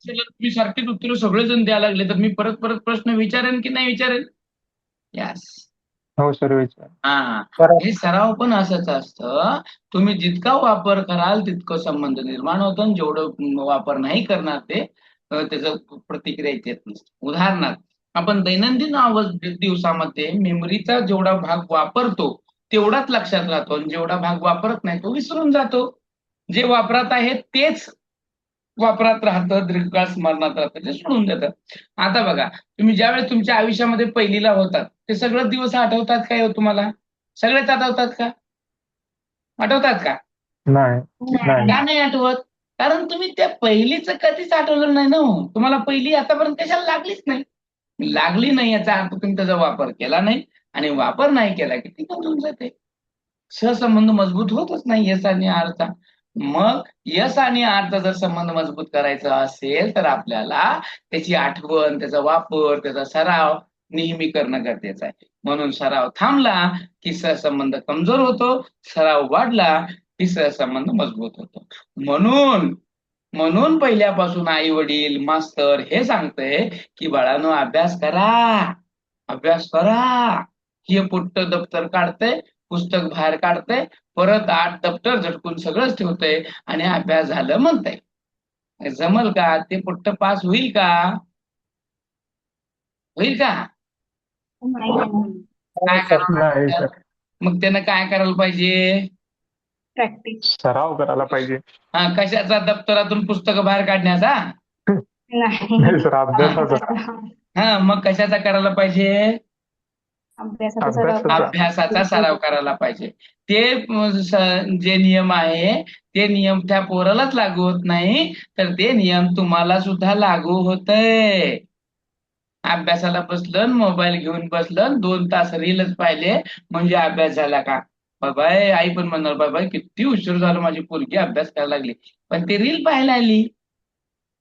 S2: तुम्ही सारखीच उत्तर सगळेजण द्यायला लागले तर मी परत परत प्रश्न विचारेन की नाही विचारेन? यस.
S3: हो सर, विचार.
S2: हा,
S4: बरोबर.
S2: हे सराव पण असंच असतं. तुम्ही जितका वापर कराल तितकं संबंध निर्माण होतो आणि जेवढं वापर नाही करणार ते त्याचं प्रतिक्रिया येत नसते. उदाहरणार्थ आपण दैनंदिन दिवसामध्ये मेमरीचा जेवढा भाग वापरतो तेवढाच लक्षात राहतो आणि जेवढा भाग वापरत नाही तो विसरून जातो. जे वापरात आहे तेच वापरात राहतं, दीर्घकाळ स्मरणात राहतं, ते सोडून देतं. आता बघा, तुम्ही ज्यावेळेस तुमच्या आयुष्यामध्ये पहिलीला होतात ते सगळं दिवस आठवतात काय हो तुम्हाला? सगळेच आठवतात का? आठवतात का?
S3: नाही नाही
S2: का नाही आठवत? कारण तुम्ही त्या पहिलीचं कधीच आठवलं नाही ना हो. तुम्हाला पहिली आतापर्यंत कशाला लागलीच नाही. लागली नाही याचा अर्थ तुम्ही त्याचा वापर केला नाही आणि वापर नाही केला की ती बदलून जाते. सहसंबंध मजबूत होतच नाही यस आणि आरचा. मग यस आणि आरचा जर संबंध मजबूत करायचा असेल तर आपल्याला त्याची आठवण, त्याचा वापर, त्याचा सराव नेहमी करणं गरजेचं आहे. म्हणून सराव थांबला की सहसंबंध कमजोर होतो, सराव वाढला की सहसंबंध मजबूत होतो. म्हणून म्हणून पहिल्यापासून आई वडील मास्तर हे सांगतंय की बाळांनो अभ्यास करा, अभ्यास करा. हे पुट्ट दप्तर काढतंय, पुस्तक बाहेर काढतंय, परत 8 दप्तर झटकून सगळंच ठेवतंय आणि अभ्यास झालं म्हणतंय. जमल का? ते पुट्ट पास होईल का? होईल का? काय
S4: सर.
S2: करावं
S3: नाही
S2: लागतं?
S3: सर.
S2: मग त्यानं काय करायला पाहिजे?
S1: प्रॅक्टिस.
S3: सराव करायला पाहिजे.
S2: कशाचा? दप्तरातून पुस्तकं बाहेर काढण्याचा?
S1: नाही.
S3: नाही सर, अभ्यासाचा.
S2: मग कशाचा करायला पाहिजे?
S1: अभ्यासाचा सराव.
S2: अभ्यासाचा सराव करायला पाहिजे. ते जे नियम आहे ते नियम त्या पोरालाच लागू होत नाही, तर ते नियम तुम्हाला सुद्धा लागू होतंय. अभ्यासाला बसलं, मोबाईल घेऊन बसलं, 2 तास रीलच पाहिले म्हणजे अभ्यास झाला का? बाबाय, आई पण म्हणणार बाबाय किती उशीर झाला, माझी पोरगी अभ्यास करायला लागली. पण ती रील पाहायला आली.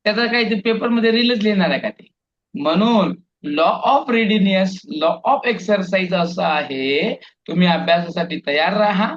S2: त्याचा काही ते पेपरमध्ये रीलच लिहिणार आहे का ते? म्हणून law of readiness, law of exercise असं आहे, तुम्ही अभ्यासासाठी तयार राहा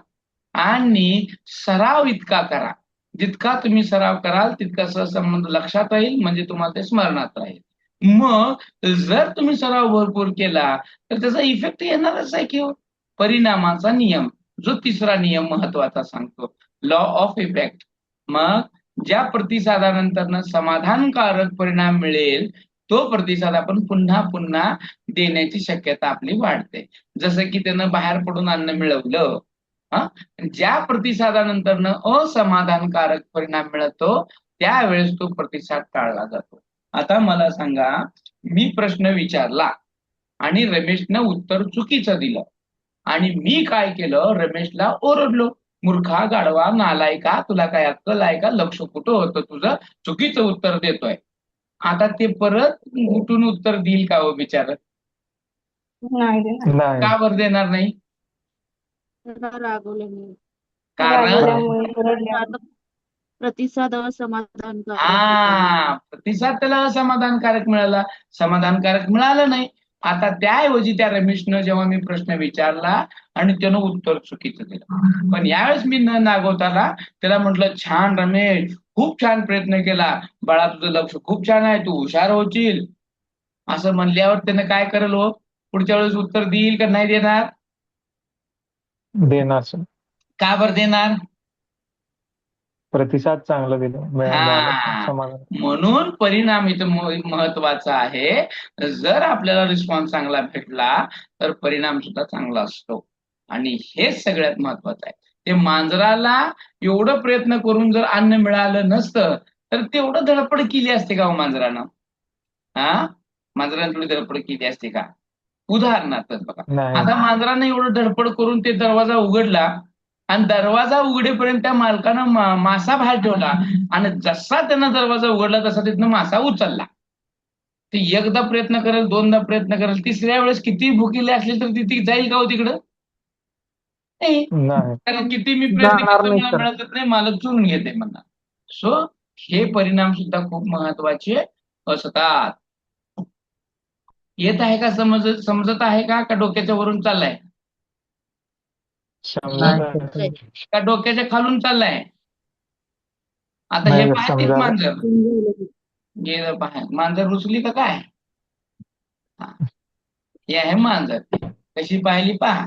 S2: आणि सराव इतका करा. जितका तुम्ही सराव कराल तितका सहसंबंध लक्षात राहील, म्हणजे तुम्हाला ते स्मरणात राहील. मग जर तुम्ही सराव भरपूर केला तर त्याचा इफेक्ट येणारच आहे की हो. परिणामाचा नियम, जो तिसरा नियम महत्वाचा सांगतो, लॉ ऑफ इफेक्ट. मग ज्या प्रतिसादानंतर समाधानकारक परिणाम मिळेल तो प्रतिसाद आपण पुन्हा पुन्हा देण्याची शक्यता आपली वाढते. जसं की त्यानं बाहेर पडून अन्न मिळवलं, ज्या प्रतिसादानंतर असमाधानकारक परिणाम मिळतो त्यावेळेस तो प्रतिसाद टाळला जातो. आता मला सांगा, मी प्रश्न विचारला आणि रमेशनं उत्तर चुकीचं दिलं आणि मी काय केलं, रमेशला ओरडलो, मूर्खा, गाढवा, नालायका, तुला काय अक्कल आहे का? लक्ष कुठं होतं तुझं? चुकीचं उत्तर देतोय. आता ते परत उठून उत्तर देईल का हो बिचारं?
S1: नाही देणार.
S3: नाही.
S2: का बरं देणार नाही?
S5: रागवल्यामुळे.
S2: कारण
S1: रागवल्यामुळे, ओरडल्यामुळे.
S5: प्रतिसाद असमाधानकारक होता.
S2: प्रतिसाद त्याला असमाधानकारक मिळाला, समाधानकारक मिळालं नाही. आता त्याऐवजी त्या रमेशनं जेव्हा मी प्रश्न विचारला आणि त्यानं उत्तर चुकीचं दिलं, पण यावेळेस मी न नागवताना त्याला म्हटलं, छान रमेश, खूप छान प्रयत्न केला, बाळा तुझं लक्ष खूप छान आहे, तू हुशार होशील, असं म्हणल्यावर त्यानं काय करेल हो? पुढच्या वेळेस उत्तर देईल का नाही देणार?
S3: देणार सर.
S2: का बरं देणार?
S3: प्रतिसाद चांगला दिला, मिळाला,
S2: हा,
S3: समाधान.
S2: म्हणून परिणाम इथं महत्वाचा आहे. जर आपल्याला रिस्पॉन्स चांगला भेटला तर परिणाम सुद्धा चांगला असतो आणि हेच सगळ्यात महत्वाचं आहे. ते मांजराला एवढं प्रयत्न करून जर अन्न मिळालं नसतं तर तेवढं धडपड केली असते का हो मांजरानं? मांजरानं थोडी धडपड केली असते का? उदाहरणार्थ बघा,
S3: नाही.
S2: आता मांजरानं एवढं धडपड करून ते दरवाजा उघडला आणि दरवाजा उघडेपर्यंत त्या मालकानं मासा बाहेर ठेवला आणि जसा त्यानं दरवाजा उघडला तसा तिथनं मासा उचलला. ते एकदा प्रयत्न करेल, दोनदा प्रयत्न करेल, तिसऱ्या वेळेस किती भुकेली असली तर ती जाईल का हो तिकडं? नाही.
S3: नाही.
S2: कारण किती मी प्रयत्न
S4: जाणार
S2: केला
S4: नाही
S2: मला
S4: सर.
S2: मिळतच नाही, मला चुरून घेते म्हणणार. सो हे परिणाम सुद्धा खूप महत्वाचे असतात. येत आहे का? समजत आहे का डोक्याच्या वरून चाललाय?
S3: समजत आहे सर.
S2: का डोक्याच्या खालून चाललाय? आता हे
S3: नाही सर,
S2: पहा, तेच
S3: समजायला.
S2: मांजर गेलं पहा, मांजर रुचली का काय? हे आहे मांजर, कशी पाहिली पहा.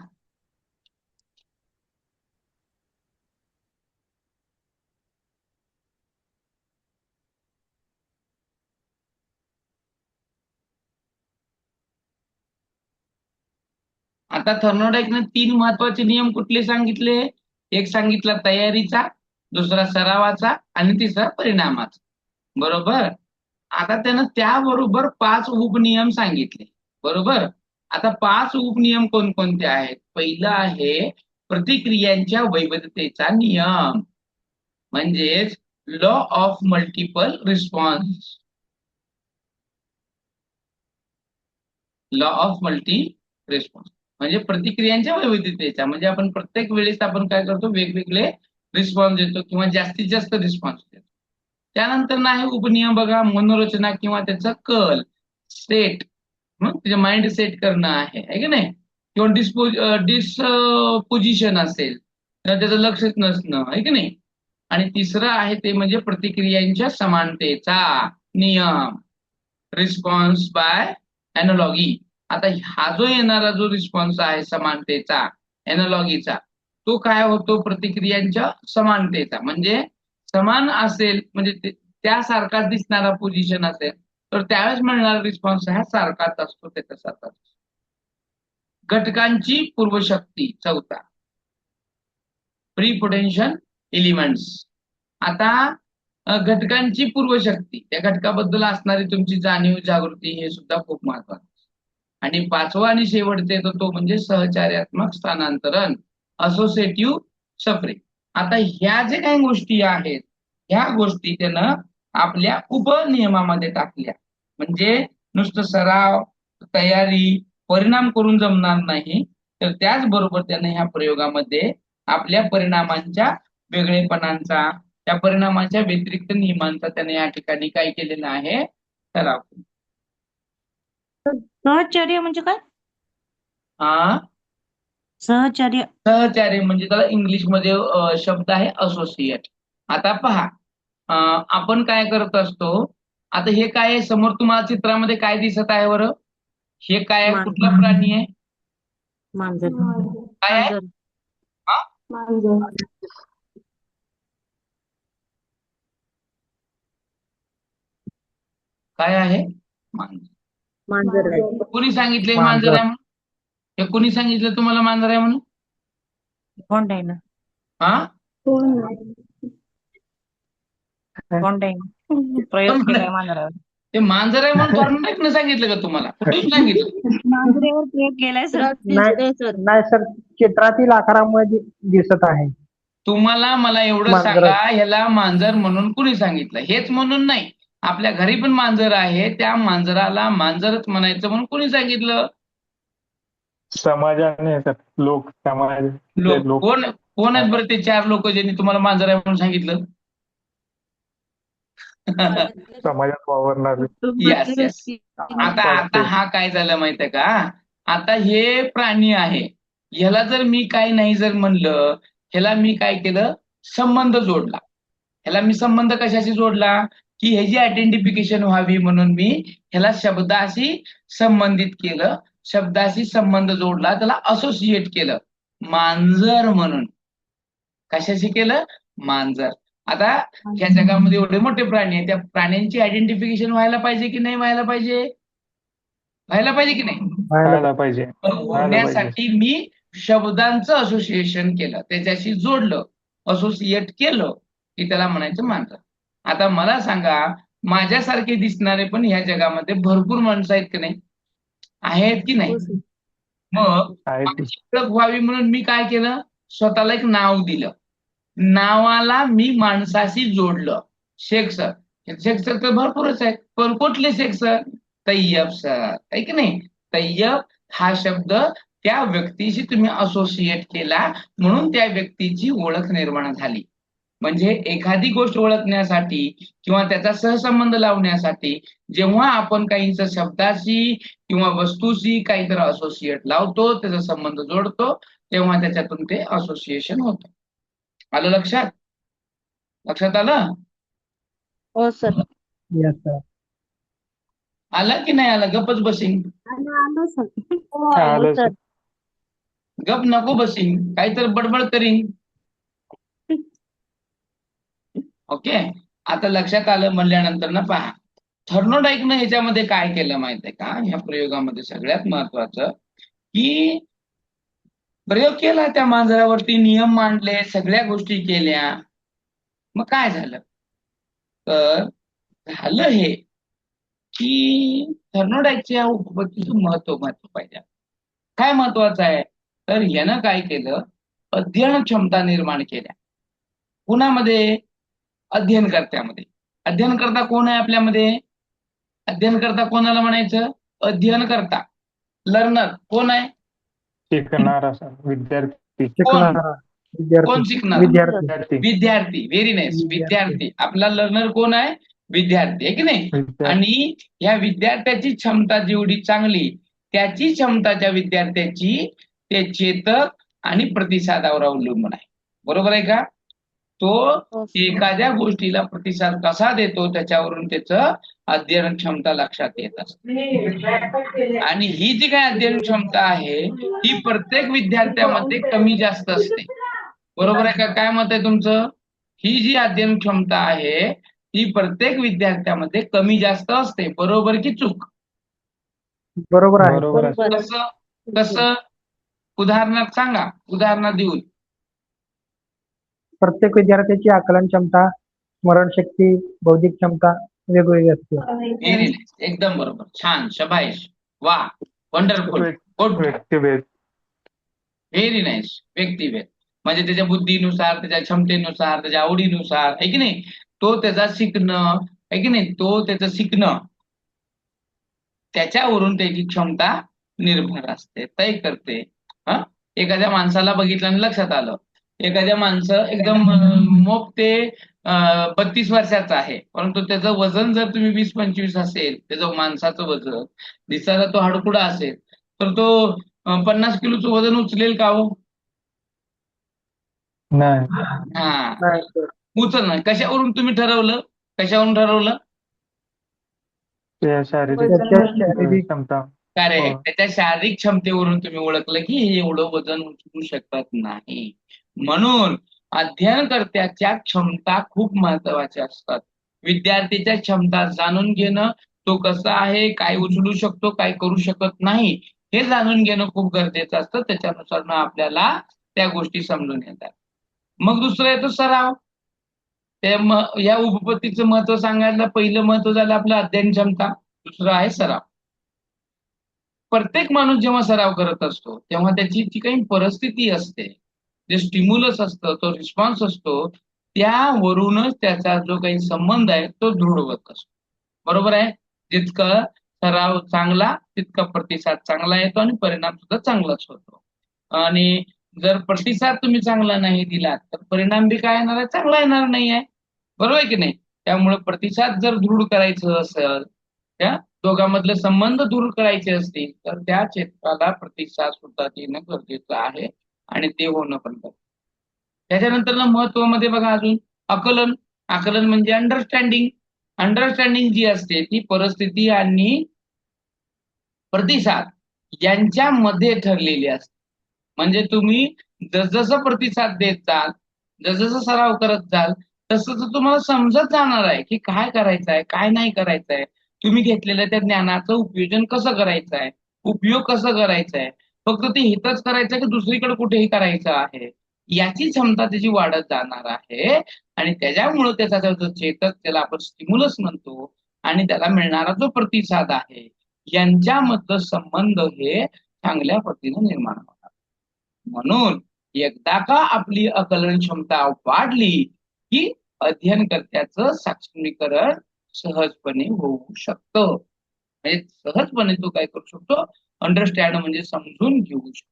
S2: आता थर्मोडायकनं 3 महत्वाचे नियम कुठले सांगितले? एक सांगितला तयारीचा, दुसरा सरावाचा आणि तिसरा परिणामाचा. बरोबर. आता त्यानं त्याबरोबर 5 उपनियम सांगितले. बरोबर. आता 5 उपनियम कोणकोणते आहेत? पहिलं आहे प्रतिक्रियांच्या वैविध्यतेचा नियम, म्हणजेच law of multiple response. Law of multi response म्हणजे प्रतिक्रियांच्या वैविध्यतेचा, म्हणजे आपण प्रत्येक वेळेस आपण काय करतो, वेगवेगळे रिस्पॉन्स देतो किंवा जास्तीत जास्त रिस्पॉन्स देतो. त्यानंतर आहे उपनियम बघा, मनोरचना किंवा त्याचा कल, सेट, त्याचे माइंड सेट करणं आहे की नाही, किंवा डिस्पोजिशन असेल तर त्याचं लक्षच नसणं आहे की नाही. आणि तिसरं आहे ते म्हणजे प्रतिक्रियांच्या समानतेचा नियम, रिस्पॉन्स बाय एनालॉगी. आता हा जो येणारा जो रिस्पॉन्स आहे समानतेचा, एनालॉगीचा, तो काय होतो? प्रतिक्रियांच्या समानतेचा. म्हणजे समान असेल म्हणजे त्यासारखाच दिसणारा पोझिशन असेल तर त्यावेळेस मिळणारा रिस्पॉन्स हा सारखाच असतो, त्याच्यासारखाच. घटकांची पूर्वशक्ती, चौथा, प्री पोटेन्शियल एलिमेंट्स. आता घटकांची पूर्वशक्ती, त्या घटकाबद्दल असणारी तुमची जाणीव, जागृती, हे सुद्धा खूप महत्वाचं. आणि 5वा आणि शेवटचा येतो तो म्हणजे सहचार्यात्मक स्थानांतरण, असोसिएटिव्ह सफरिंग. आता ह्या जे काही गोष्टी आहेत, ह्या गोष्टी त्यानं आपल्या उपनियमामध्ये टाकल्या. म्हणजे नुसतं सराव, तयारी, परिणाम करून जमणार नाही, तर त्याचबरोबर त्यानं ह्या प्रयोगामध्ये आपल्या परिणामांच्या वेगळेपणांचा, त्या परिणामाच्या व्यतिरिक्त नियमांचा त्याने या ठिकाणी काय केलेला आहे, सराव.
S5: सहचर्य म्हणजे काय?
S2: हा,
S5: सहचर्य.
S2: सहचार्य म्हणजे त्याला इंग्लिशमध्ये शब्द आहे असोसिएट. आता पहा, आपण काय करत असतो, आता हे काय आहे समोर तुम्हाला चित्रामध्ये काय दिसत आहे बरं? हे काय आहे? कुठला प्राणी आहे?
S5: मांजर.
S2: काय आहे? काय आहे? मांजर.
S5: मांजर आहे.
S2: कोणी सांगितले
S3: मांजर.
S2: मांजर आहे म्हणून? हे कोणी सांगितलं तुम्हाला मांजर आहे म्हणून?
S5: कोंड आहे ना.
S2: हा,
S5: कोंड आहे. प्रयोग केलाय मांजरावर.
S2: ते मांजर आहे म्हणून थॉर्नडाईकनं सांगितलं का तुम्हाला? कुठून सांगितलं?
S5: मांजरेवर प्रयोग केलाय सर.
S4: नाही सर, चित्रातील आकारामध्ये दिसत आहे.
S2: तुम्हाला मला एवढं
S4: मांजर.
S2: सांगा, ह्याला मांजर म्हणून कुणी सांगितलं? हेच म्हणून नाही, आपल्या घरी पण मांजर आहे, त्या मांजराला मांजरच म्हणायचं म्हणून कुणी सांगितलं?
S3: समाजाने लोक, समाज, ते लोक.
S2: कोण आहेत बरं ते 4 लोक ज्यांनी तुम्हाला मांजर आहे म्हणून सांगितलं?
S3: समाजात वावरणारे.
S2: येस. आता हा काय झालं माहितीये का, आता हे प्राणी आहे, ह्याला जर मी काय नाही जर म्हणलं, ह्याला मी काय केलं, संबंध जोडला. ह्याला मी संबंध कशाशी जोडला, की ह्याची आयडेंटिफिकेशन व्हावी म्हणून मी ह्याला शब्दाशी संबंधित केलं, शब्दाशी संबंध जोडला, त्याला असोसिएट केलं मांजर म्हणून. कशाशी केलं? मांजर. आता ह्या जगामध्ये एवढे मोठे प्राणी आहेत, त्या प्राण्यांची आयडेंटिफिकेशन व्हायला पाहिजे की नाही व्हायला पाहिजे? व्हायला पाहिजे की नाही?
S3: व्हायला पाहिजे.
S2: पण होण्यासाठी मी शब्दांचं असोसिएशन केलं, त्याच्याशी जोडलं, असोसिएट केलं की त्याला म्हणायचं मांजर. आता मला सांगा, माझ्यासारखे दिसणारे पण ह्या जगामध्ये भरपूर माणसं आहेत की नाही? आहेत की नाही? मग ओळख व्हावी म्हणून मी काय केलं, स्वतःला एक नाव दिलं. नावाला मी माणसाशी जोडलं, शेख सर. शेख सर तर भरपूरच आहेत, पण कुठले शेख सर? तय्यब सर, आहे की नाही? तय्यब हा शब्द त्या व्यक्तीशी तुम्ही असोसिएट केला म्हणून त्या व्यक्तीची ओळख निर्माण झाली. म्हणजे एखादी गोष्ट ओळखण्यासाठी किंवा त्याचा सहसंबंध लावण्यासाठी जेव्हा आपण काहींचा शब्दाशी किंवा वस्तूशी काहीतरी असोसिएट लावतो, त्याचा संबंध जोडतो, तेव्हा त्याच्यातून ते असोसिएशन होतं. आलं लक्षात? लक्षात आलं?
S5: हो सर.
S4: Yes sir.
S2: आलं की नाही आलं? गपच बसिंग.
S5: आलं सर.
S3: आलं सर.
S2: गप नको बसिंग, काहीतरी बडबड करीन. ओके, आता लक्षात आलं म्हणल्यानंतर ना पहा, थर्मोडाईकनं ह्याच्यामध्ये काय केलं माहितीये का, ह्या प्रयोगामध्ये सगळ्यात महत्वाचं की प्रयोग केला त्या मांजरावरती, नियम मांडले, सगळ्या गोष्टी केल्या. मग काय झालं? तर झालं हे की थर्मोडायच्या उपपत्तीचं महत्व पाहिजे. काय महत्वाचं आहे? तर यानं काय केलं, अध्ययन क्षमता निर्माण केल्या. कुणामध्ये? अध्ययनकर्त्यामध्ये. अध्ययनकर्ता कोण आहे आपल्यामध्ये? अध्ययनकर्ता कोणाला म्हणायचं? अध्ययनकर्ता. लर्नर कोण आहे?
S3: शिकणार असा विद्यार्थी.
S4: शिकणारा
S2: कोण
S4: विद्यार्थी
S2: शिकणार?
S3: विद्यार्थी.
S2: विद्यार्थी. Very nice. विद्यार्थी. आपला लर्नर कोण आहे? विद्यार्थी आहे की नाही? आणि ह्या विद्यार्थ्याची क्षमता जेवढी चांगली, त्याची क्षमता त्या विद्यार्थ्याची ते चेतक आणि प्रतिसादावर अवलंबून आहे. बरोबर आहे का? तो एखाद्या गोष्टीला प्रतिसाद कसा देतो त्याच्यावरून त्याचं अध्ययन क्षमता लक्षात येत असते. आणि ही जी काय अध्ययन क्षमता आहे ही प्रत्येक विद्यार्थ्यामध्ये कमी जास्त असते. बरोबर आहे का? काय मत आहे तुमचं? ही जी अध्ययन क्षमता आहे ही प्रत्येक विद्यार्थ्यामध्ये कमी जास्त असते. बरोबर की चूक?
S4: बरोबर आहे.
S3: बरोबर आहे.
S2: कसं कसं? उदाहरणार्थ सांगा, उदाहरणार्थ देऊन.
S4: प्रत्येक विद्यार्थ्याची आकलन क्षमता, स्मरणशक्ती, बौद्धिक क्षमता वेगवेगळी असते.
S2: Very nice. एकदम बरोबर. छान. शबाईश. वा. वंडरफुल. गुड.
S3: व्यक्तिभेद.
S2: Very nice. व्यक्तिभेद म्हणजे त्याच्या बुद्धीनुसार, त्याच्या क्षमतेनुसार, त्याच्या आवडीनुसार, आहे की नाही, तो त्याचा शिकणं, आहे की नाही, तो त्याचं शिकणं त्याच्यावरून त्याची क्षमता निर्भर असते, तय करते. एखाद्या माणसाला बघितलं आणि लक्षात आलं, एखाद्या माणसं एकदम मोप ते 32 वर्षाचा आहे, परंतु त्याचं वजन जर तुम्ही 20-25 असेल, त्याचं माणसाचं वजन, दिसायला तो हाडकुडा असेल, तर तो 50 किलोचं वजन उचलेल का हो?
S3: नाही.
S2: हा, उचल नाही. कशावरून तुम्ही ठरवलं? कशावरून ठरवलं?
S3: ते शारीरिक
S4: शारीरिक
S3: क्षमता.
S2: करेक्ट. त्याच्या शारीरिक क्षमतेवरून तुम्ही ओळखलं की हे एवढं वजन उचलू शकत नाही. म्हणून अध्ययनकर्त्याच्या क्षमता खूप महत्वाच्या असतात. विद्यार्थीच्या क्षमता जाणून घेणं, तो कसा आहे, काय उचलू शकतो, काय करू शकत नाही, हे जाणून घेणं खूप गरजेचं असतं. त्याच्यानुसार आपल्याला त्या गोष्टी समजून येतात. मग दुसरं येतो सराव. या उपपत्तीचं महत्व सांगायला पहिलं महत्व झालं आपलं अध्ययन क्षमता, दुसरं आहे सराव. प्रत्येक माणूस जेव्हा सराव करत असतो तेव्हा त्याची जी काही परिस्थिती असते, जे स्टिम्युलस असतं, तो रिस्पॉन्स असतो, त्यावरूनच त्याचा जो काही संबंध आहे तो दृढ होत असतो. बरोबर आहे? जितकं सराव चांगला तितका प्रतिसाद चांगला येतो आणि परिणाम सुद्धा चांगलाच होतो. आणि जर प्रतिसाद तुम्ही चांगला नाही दिला तर परिणाम बी काय येणार आहे? चांगला येणार नाही आहे. बरोबर आहे की नाही? त्यामुळे प्रतिसाद जर दृढ करायचं असेल, त्या दोघांमधले संबंध दूर करायचे असतील तर त्या क्षेत्राला प्रतिसाद सुद्धा देणं गरजेचं आहे आणि ते होणं पण गरजेचं. त्याच्यानंतर महत्वामध्ये बघा अजून आकलन. आकलन म्हणजे अंडरस्टँडिंग. अंडरस्टँडिंग जी असते ती परिस्थिती आणि प्रतिसाद यांच्यामध्ये ठरलेली असते. म्हणजे तुम्ही जसजसं प्रतिसाद देत जाल, जसजसं सराव करत जाल, तसं तुम्हाला समजत जाणार आहे की काय करायचं आहे, काय नाही करायचं आहे. तुम्ही घेतलेल्या त्या ज्ञानाचं उपयोजन कसं करायचं आहे, उपयोग कसं करायचा आहे, फक्त ते हितच करायचं की दुसरीकडे कुठेही करायचं आहे, याची क्षमता त्याची वाढत जाणार आहे. आणि त्याच्यामुळं त्याचा जो चेतक, त्याला आपण स्टिम्युलस म्हणतो, आणि त्याला मिळणारा जो प्रतिसाद आहे, यांच्यामधलं संबंध हे चांगल्या पद्धतीने निर्माण होतात. म्हणून एकदा का आपली आकलन क्षमता वाढली की अध्ययनकर्त्याचं सक्षमीकरण सहजपणे होऊ शकतं. म्हणजे सहजपणे तो काय करू शकतो? अंडरस्टँड म्हणजे समजून घेऊ शकतो.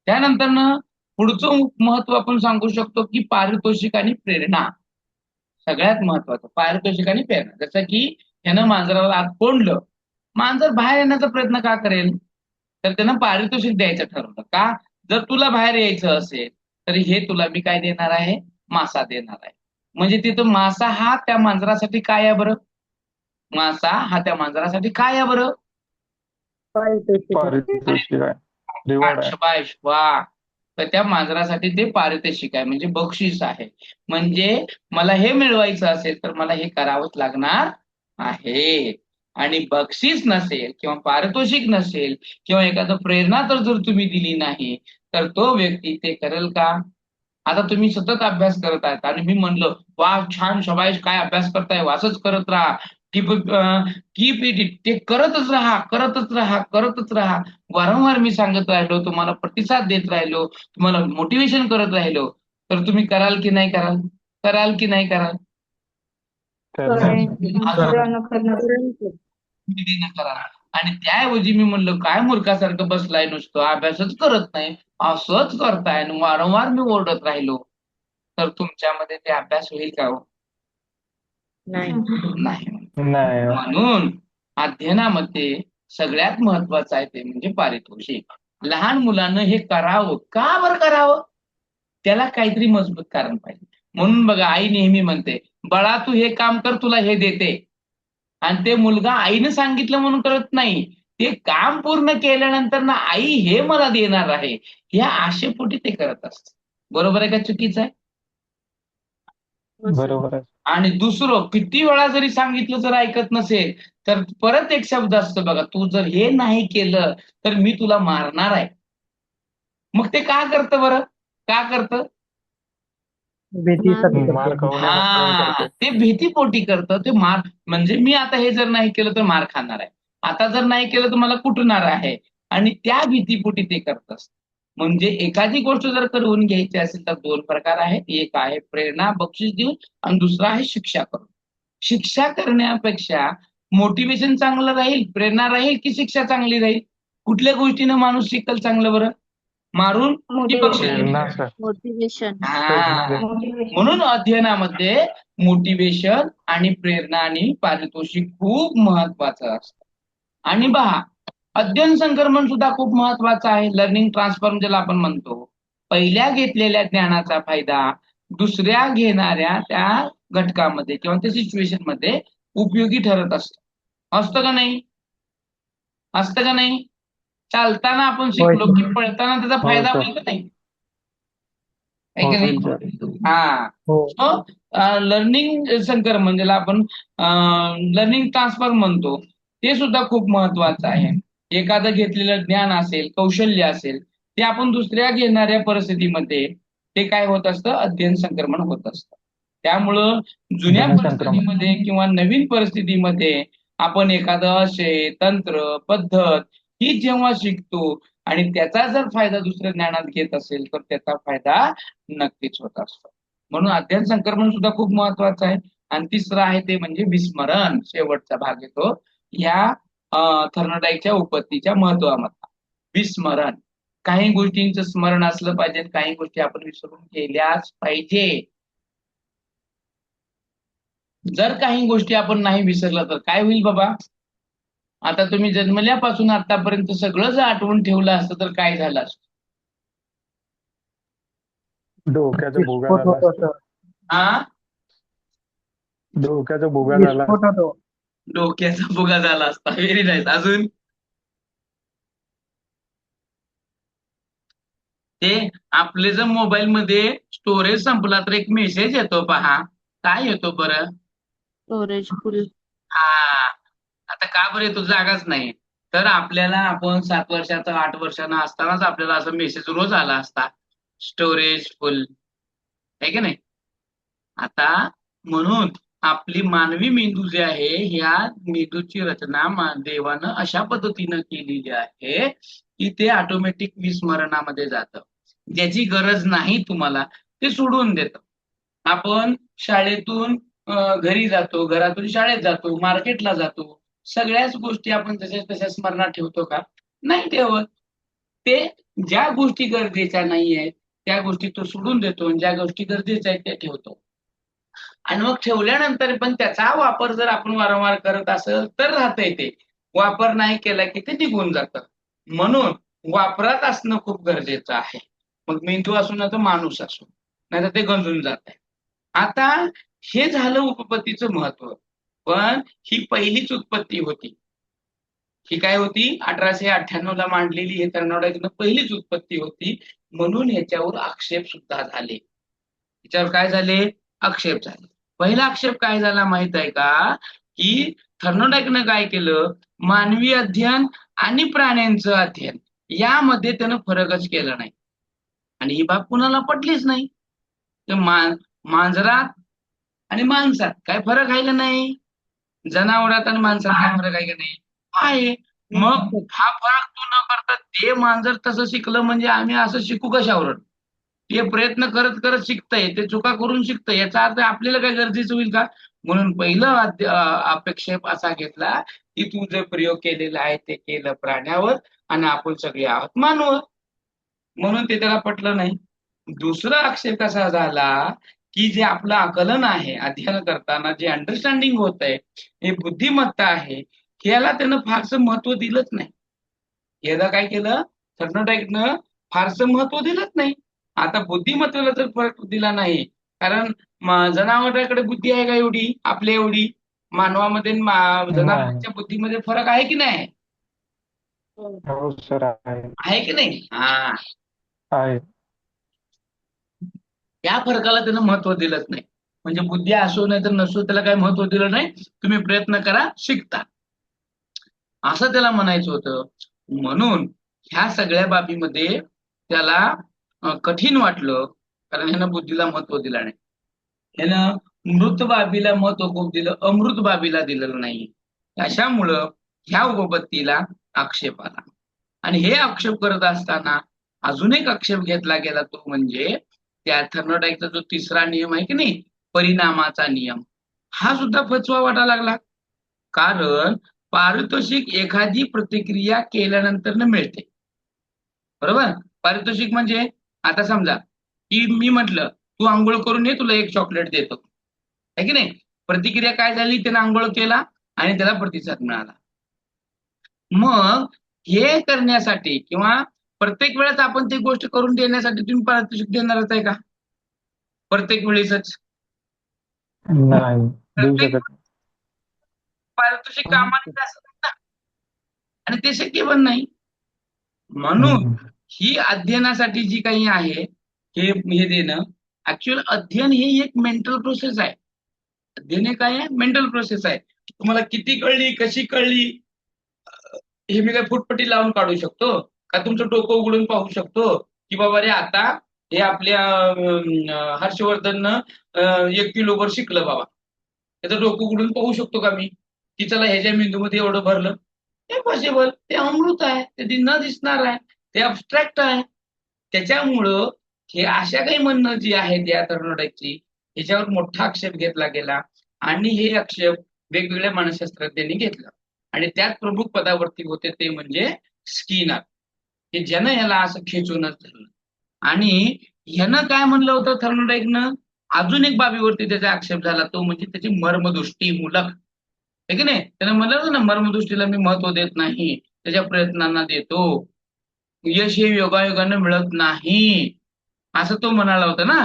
S2: त्यानंतर पुढचं महत्व आपण सांगू शकतो की पारितोषिक आणि प्रेरणा. सगळ्यात महत्वाचं पारितोषिक आणि प्रेरणा. जसं की ह्यानं मांजराला आत कोंडलं, मांजर बाहेर येण्याचा प्रयत्न का करेल? तर त्यानं पारितोषिक द्यायचं ठरवलं. का? जर तुला बाहेर यायचं असेल तर हे तुला मी काय देणार आहे? मासा देणार आहे. म्हणजे तिथं मासा हा त्या मांजरासाठी काय आहे बरं? मासा हा त्या मांजरासाठी काय आहे बरं?
S3: पारितोषिक आहे. रिवॉर्ड आहे.
S2: शाबाश, वा. तर त्या मांजरासाठी ते पारितोषिक आहे, म्हणजे बक्षीस आहे. म्हणजे मला हे मिळवायचं असेल तर मला हे करावंच लागणार आहे. आणि बक्षीस नसेल किंवा पारितोषिक नसेल किंवा एखादं प्रेरणा तर जर तुम्ही दिली नाही तर तो व्यक्ती ते करेल का? आता तुम्ही सतत अभ्यास करत आहात आणि मी म्हणलं वा छान शबाईश काय अभ्यास करताय असंच करत राहा कीप इट ते करतच राहा करतच राहा करतच राहा. वारंवार मी सांगत राहिलो, तुम्हाला प्रतिसाद देत राहिलो, तुम्हाला मोटिवेशन करत राहिलो तर तुम्ही कराल की नाही कराल? कराल की नाही कराल?
S1: करेन.
S2: अजून
S1: करणं करणं.
S2: विधीनं करा. आणि त्याऐवजी मी म्हणलं काय मूर्खासारखं बसलाय नुसतं अभ्यासच करत नाही असंच करताय आणि वारंवार मी ओरडत राहिलो तर तुमच्यामध्ये ते अभ्यास होईल का हो?
S5: नाही.
S2: नाही.
S3: नाही.
S2: म्हणून अध्ययनामध्ये सगळ्यात महत्वाचं आहे ते म्हणजे पारितोषिक. लहान मुलानं हे करावं. का बरं करावं? त्याला काहीतरी मजबूत कारण पाहिजे. म्हणून बघा आई नेहमी म्हणते बाळा तू हे काम कर तुला हे देते. आणि ते मुलगा आईनं सांगितलं म्हणून करत नाही. ते काम पूर्ण केल्यानंतर ना आई हे मला देणार आहे या आशेपोटी ते करत असत. बरोबर आहे का चुकीचं आहे?
S5: हो सर.
S3: बरोबर आहे.
S2: आणि दुसरं किती वेळा जरी सांगितलं जर ऐकत नसेल तर परत एक शब्द असतो बघा तू जर हे नाही केलं तर मी तुला मारणार आहे. मग ते का करतं बरं? का करतं?
S4: भीतीसाठी
S3: मार
S4: करतो.
S3: खाऊ नये म्हणून
S2: हा
S3: करतो.
S2: ते भीतीपोटी करतं. ते मार म्हणजे मी आता हे जर नाही केलं तर मार खाणार आहे. आता जर नाही केलं तर मला कुटणार आहे आणि त्या भीतीपोटी ते करत असत. म्हणजे एखादी गोष्ट जर करून घ्यायची असेल तर दोन प्रकार आहेत. एक आहे प्रेरणा बक्षीस देऊन आणि दुसरा आहे शिक्षा करून. शिक्षा करण्यापेक्षा मोटिवेशन चांगलं राहील, प्रेरणा राहील की शिक्षा चांगली राहील? कुठल्या गोष्टीनं माणूस शिकल चांगलं बरं? मारून की बक्षीस
S1: मोटिवेशन.
S2: देऊन?
S3: प्रेरणा सर.
S5: मोटिवेशन.
S2: हा
S1: मोटिवेशन.
S2: म्हणून अध्ययनामध्ये मोटिवेशन आणि प्रेरणा आणि पारितोषिक खूप महत्वाचं असतं. आणि पहा अध्ययन संक्रमण सुद्धा खूप महत्वाचं आहे. लर्निंग ट्रान्सफर ज्याला आपण म्हणतो. पहिल्या घेतलेल्या ज्ञानाचा फायदा दुसऱ्या घेणाऱ्या त्या घटकामध्ये किंवा त्या सिच्युएशन मध्ये उपयोगी ठरत असतो. असतं का नाही? असतं का नाही? चालताना आपण
S4: होय
S2: शिकलो की पळताना त्याचा
S3: हो
S2: फायदा
S3: सर.
S2: होईल का नाही? आहे का
S3: होईल
S2: नाही?
S3: सर.
S2: हा
S4: हो.
S2: लर्निंग संक्रमण ज्याला आपण लर्निंग ट्रान्सफर म्हणतो ते सुद्धा खूप महत्वाचं आहे. एखादं घेतलेलं ज्ञान असेल कौशल्य असेल ते आपण दुसऱ्या घेणाऱ्या परिस्थितीमध्ये ते काय होत असतं अध्ययन संक्रमण होत असतं. त्यामुळं जुन्या
S3: अध्ययन संक्रमण.
S2: परिस्थितीमध्ये किंवा नवीन परिस्थितीमध्ये आपण एखादं आशय तंत्र पद्धत ही जेव्हा शिकतो आणि त्याचा जर फायदा दुसऱ्या ज्ञानात घेत असेल तर त्याचा फायदा नक्कीच होत असतो. म्हणून अध्ययन संक्रमण सुद्धा खूप महत्वाचं आहे. आणि तिसरं आहे ते म्हणजे विस्मरण. शेवटचा भाग येतो ह्या थर्नडाईकच्या उपत्तीच्या महत्वामधला. विस्मरण. काही गोष्टींचं स्मरण असलं पाहिजे काही गोष्टी आपण विसरून गेल्याच पाहिजे. जर काही गोष्टी आपण नाही विसरलं तर काय होईल बाबा? आता तुम्ही जन्मल्यापासून आतापर्यंत सगळं जर आठवून ठेवलं असतं तर काय झालं असतं?
S3: डोक्याचा भुगा
S4: विस्फोट
S3: झाला
S4: होतो
S3: असतो.
S4: सर.
S2: हा
S3: डोक्याचा भुगा झाला
S4: विस्फोट
S3: असतो.
S4: होतो.
S2: डोक्याचा फुगा झाला असता. Very nice. अजून ते आपले जर मोबाईल मध्ये स्टोरेज संपला तर एक मेसेज येतो पहा. काय येतो बरं?
S5: स्टोरेज फुल.
S2: हा आता का बरं येतो? जागाच नाही. तर आपल्याला आपण 7 वर्षाचा 8 वर्षांना असतानाच आपल्याला असं मेसेज रोज आला असता स्टोरेज फुल. आहे की नाही? आता म्हणून आपली मानवी मेंदू जे आहे ह्या मेंदूची रचना देवानं अशा पद्धतीनं केलेली आहे की ते ऑटोमॅटिक विस्मरणामध्ये जातं. ज्याची गरज नाही तुम्हाला ते सोडून देतं. आपण शाळेतून घरी जातो, घरातून शाळेत जातो, मार्केटला जातो. सगळ्याच गोष्टी आपण तशाच तशा स्मरणात ठेवतो का? नाही ठेवत. ते ज्या गोष्टी गरजेच्या नाही आहेत त्या गोष्टी तो सोडून देतो आणि ज्या गोष्टी गरजेच्या आहेत त्या ठेवतो. आणि मग ठेवल्यानंतर पण त्याचा वापर जर आपण वारंवार करत असेल तर राहतंय ते. वापर नाही केला की ते निघून जातं. म्हणून वापरात असणं खूप गरजेचं आहे. मग मेंदू असो ना तर माणूस असो. नाहीतर ते गंजून जातंय. आता हे झालं उपपत्तीचं महत्व. पण ही पहिलीच उत्पत्ती होती. ही काय होती? 1898 ला मांडलेली हे कर्नाटकातनं पहिलीच उत्पत्ती होती. म्हणून याच्यावर आक्षेप सुद्धा झाले. याच्यावर काय झाले? आक्षेप झाले. पहिला आक्षेप काय झाला माहित आहे का? की थर्नोडाईकनं काय केलं, मानवी अध्ययन आणि प्राण्यांचं अध्ययन यामध्ये त्यानं फरकच केला नाही. आणि ही बाब कुणाला पटलीच नाही. तर मांजरात आणि माणसात काय फरक आहे का नाही, जनावरात आणि माणसात काय फरक आहे का नाही, आहे. मग हा फरक तू न करता ते मांजर तसं शिकलं म्हणजे आम्ही असं शिकू कशावर? ते प्रयत्न करत करत शिकतंय, ते चुका करून शिकतंय, याचा अर्थ आपल्याला काय गरजेचं होईल का? म्हणून पहिलं आक्षेप असा घेतला की तू जे प्रयोग केलेला आहे ते केलं प्राण्यावर आणि आपण सगळे आहोत मानव, म्हणून ते त्याला पटलं नाही. दुसरा आक्षेप कसा झाला की जे आपलं आकलन आहे, अध्ययन करताना जे अंडरस्टँडिंग होत आहे, हे बुद्धिमत्ता आहे, याला त्यानं फारसं महत्व दिलंच नाही. याला काय केलं, थर्नोडाईकनं फारसं महत्व दिलंच नाही. आता बुद्धिमत्तेला जर फरक दिला नाही, कारण जनावरांकडे बुद्धी आहे का एवढी आपल्या एवढी? मानवामध्ये
S3: नाही.
S2: जनावरांच्या बुद्धीमध्ये फरक आहे की नाही?
S3: हो सर, आहे.
S2: आहे की नाही? हा,
S3: आहे.
S2: त्या फरकाला त्यानं महत्व दिलंच नाही. म्हणजे बुद्धी असो नाही तर नसो, त्याला काही महत्व दिलं नाही. तुम्ही प्रयत्न करा, शिकता, असं त्याला म्हणायचं होतं. म्हणून ह्या सगळ्या बाबीमध्ये त्याला कठीण वाटलं, कारण ह्यानं बुद्धीला महत्व दिलं नाही. ह्यानं मृत बाबीला महत्व खूप दिलं, अमृत बाबीला दिलेलं नाही. अशामुळं ह्या उपपत्तीला आक्षेप आला. आणि हे आक्षेप करत असताना अजून एक आक्षेप घेतला गेला, तो म्हणजे त्या थर्नोडाईकचा जो तिसरा नियम आहे की नाही, परिणामाचा नियम, हा सुद्धा फसवा वाटा लागला. कारण पारितोषिक एखादी प्रतिक्रिया केल्यानंतर मिळते, बरोबर? पारितोषिक म्हणजे आता समजा की मी म्हटलं तू आंघोळ करून ये, तुला एक चॉकलेट देतो, आहे की नाही? प्रतिक्रिया काय झाली, त्यानं आंघोळ केला आणि त्याला प्रतिसाद मिळाला. मग हे करण्यासाठी किंवा प्रत्येक वेळेस आपण ती गोष्ट करून देण्यासाठी तुम्ही पारितोषिक देणारच आहे का? प्रत्येक वेळेसच
S3: नाही देऊ
S2: प्रत्येक
S3: शकत.
S2: पारितोषिक कामाला असत ना, आणि ते शक्य पण नाही. म्हणून
S3: हम्म.
S2: ही अध्ययनासाठी जी काही आहे हे देणं, ऍक्च्युअल अध्ययन हे एक मेंटल प्रोसेस आहे. अध्ययन हे काय आहे? मेंटल प्रोसेस आहे. तुम्हाला किती कळली, कशी कळली, हे मी काय फुटपट्टी लावून काढू शकतो का? तुमचं डोकं उघडून पाहू शकतो की बाबा रे आता हे आपल्या हर्षवर्धननं 1 किलोभर शिकलं बाबा, त्याचं डोकं उघडून पाहू शकतो का मी की चला ह्याच्या मेंदूमध्ये एवढं भरलं? इम्पॉसिबल. ते अमृत आहे, ते न दिसणार आहे, ते अबस्ट्रॅक्ट आहे. त्याच्यामुळं हे अशा काही म्हणणं जी आहेत या थर्नोडाईकची, ह्याच्यावर मोठा आक्षेप घेतला गेला आणि हे आक्षेप वेगवेगळ्या मानसशास्त्रज्ञांनी घेतला. आणि त्यात प्रमुख पदावरती होते ते म्हणजे स्किनर, की ज्यानं ह्याला असं खेचूनच धरलं. आणि ह्यानं काय म्हणलं होतं थर्नोडाईकनं, अजून एक बाबीवरती त्याचा आक्षेप झाला, तो म्हणजे त्याची मर्मदृष्टीमूलक, आहे की नाही? त्यानं म्हणलं होतं ना, मर्मदृष्टीला मी महत्व देत नाही, त्याच्या प्रयत्नांना देतो, यश हे योगायोगानं मिळत नाही, असं तो म्हणाला होता ना.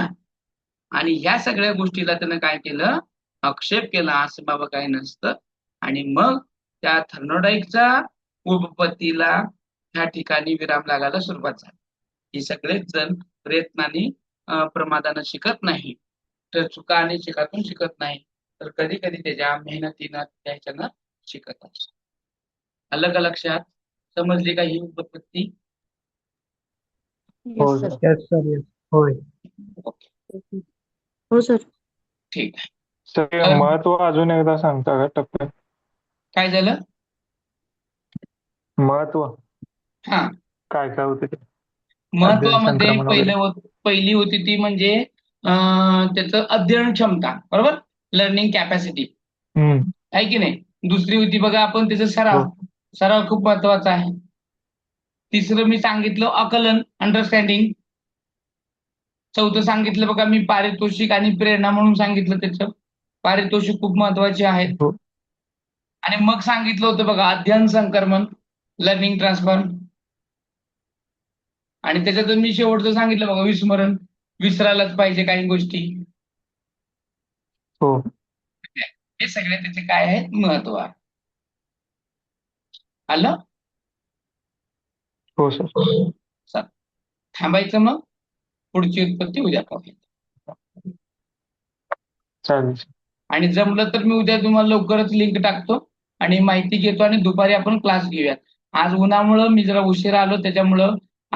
S2: आणि ह्या सगळ्या गोष्टीला त्यानं काय केलं, आक्षेप केला, असं बाबा काही नसतं. आणि मग त्या थर्नोडाईकच्या उपपत्तीला ह्या ठिकाणी विराम लागायला सुरुवात झाली. हे सगळेच जण प्रयत्नाने प्रमादानं शिकत नाही, तर चुका आणि शिकातून शिकत नाही, तर कधी कधी त्याच्या मेहनतीनं त्याच्यानं शिकत असतो. आलं का लक्षात? समजली का ही उपपत्ती?
S3: हो
S5: yes sir.
S3: Sir.
S4: Yes sir, yes. होय.
S2: ओके,
S5: हो सर.
S2: ठीक आहे.
S3: सर हे महत्व अजून एकदा सांगता का टप्प्यात?
S2: काय झालं?
S3: महत्व
S2: हा,
S3: काय काय होते ते?
S2: महत्वामध्ये
S3: संक्रमण वगैरे.
S2: पहिली होती ती म्हणजे त्याचं अध्ययन क्षमता, बरोबर, लर्निंग कॅपॅसिटी,
S3: हम्म.
S2: आहे की नाही? दुसरी होती बघा आपण त्याचा सराव,
S3: हो.
S2: सराव खूप महत्वाचा आहे. तिसरं मी सांगितलं आकलन, अंडरस्टँडिंग. चौथं सांगितलं बघा मी पारितोषिक आणि प्रेरणा म्हणून सांगितलं, त्याचं पारितोषिक खूप महत्वाचे आहेत.
S3: हो.
S2: आणि मग सांगितलं होतं बघा अध्ययन संक्रमण, लर्निंग ट्रान्सफर. आणि त्याच्यातून मी शेवटचं सांगितलं बघा विस्मरण, विसरायलाच पाहिजे काही गोष्टी.
S3: हो.
S2: हे सगळे त्याचे काय आहेत महत्व आहे. आलं?
S3: हो सर.
S2: चल, थांबायचं मग, पुढची उत्पत्ती उद्या पाहूया.
S3: चालेल.
S2: आणि जमलं तर मी उद्या तुम्हाला लवकरच लिंक टाकतो, आणि माहिती घेतो आणि दुपारी आपण क्लास घेऊयात. आज उन्हामुळं मी जरा उशिरा आलो त्याच्यामुळं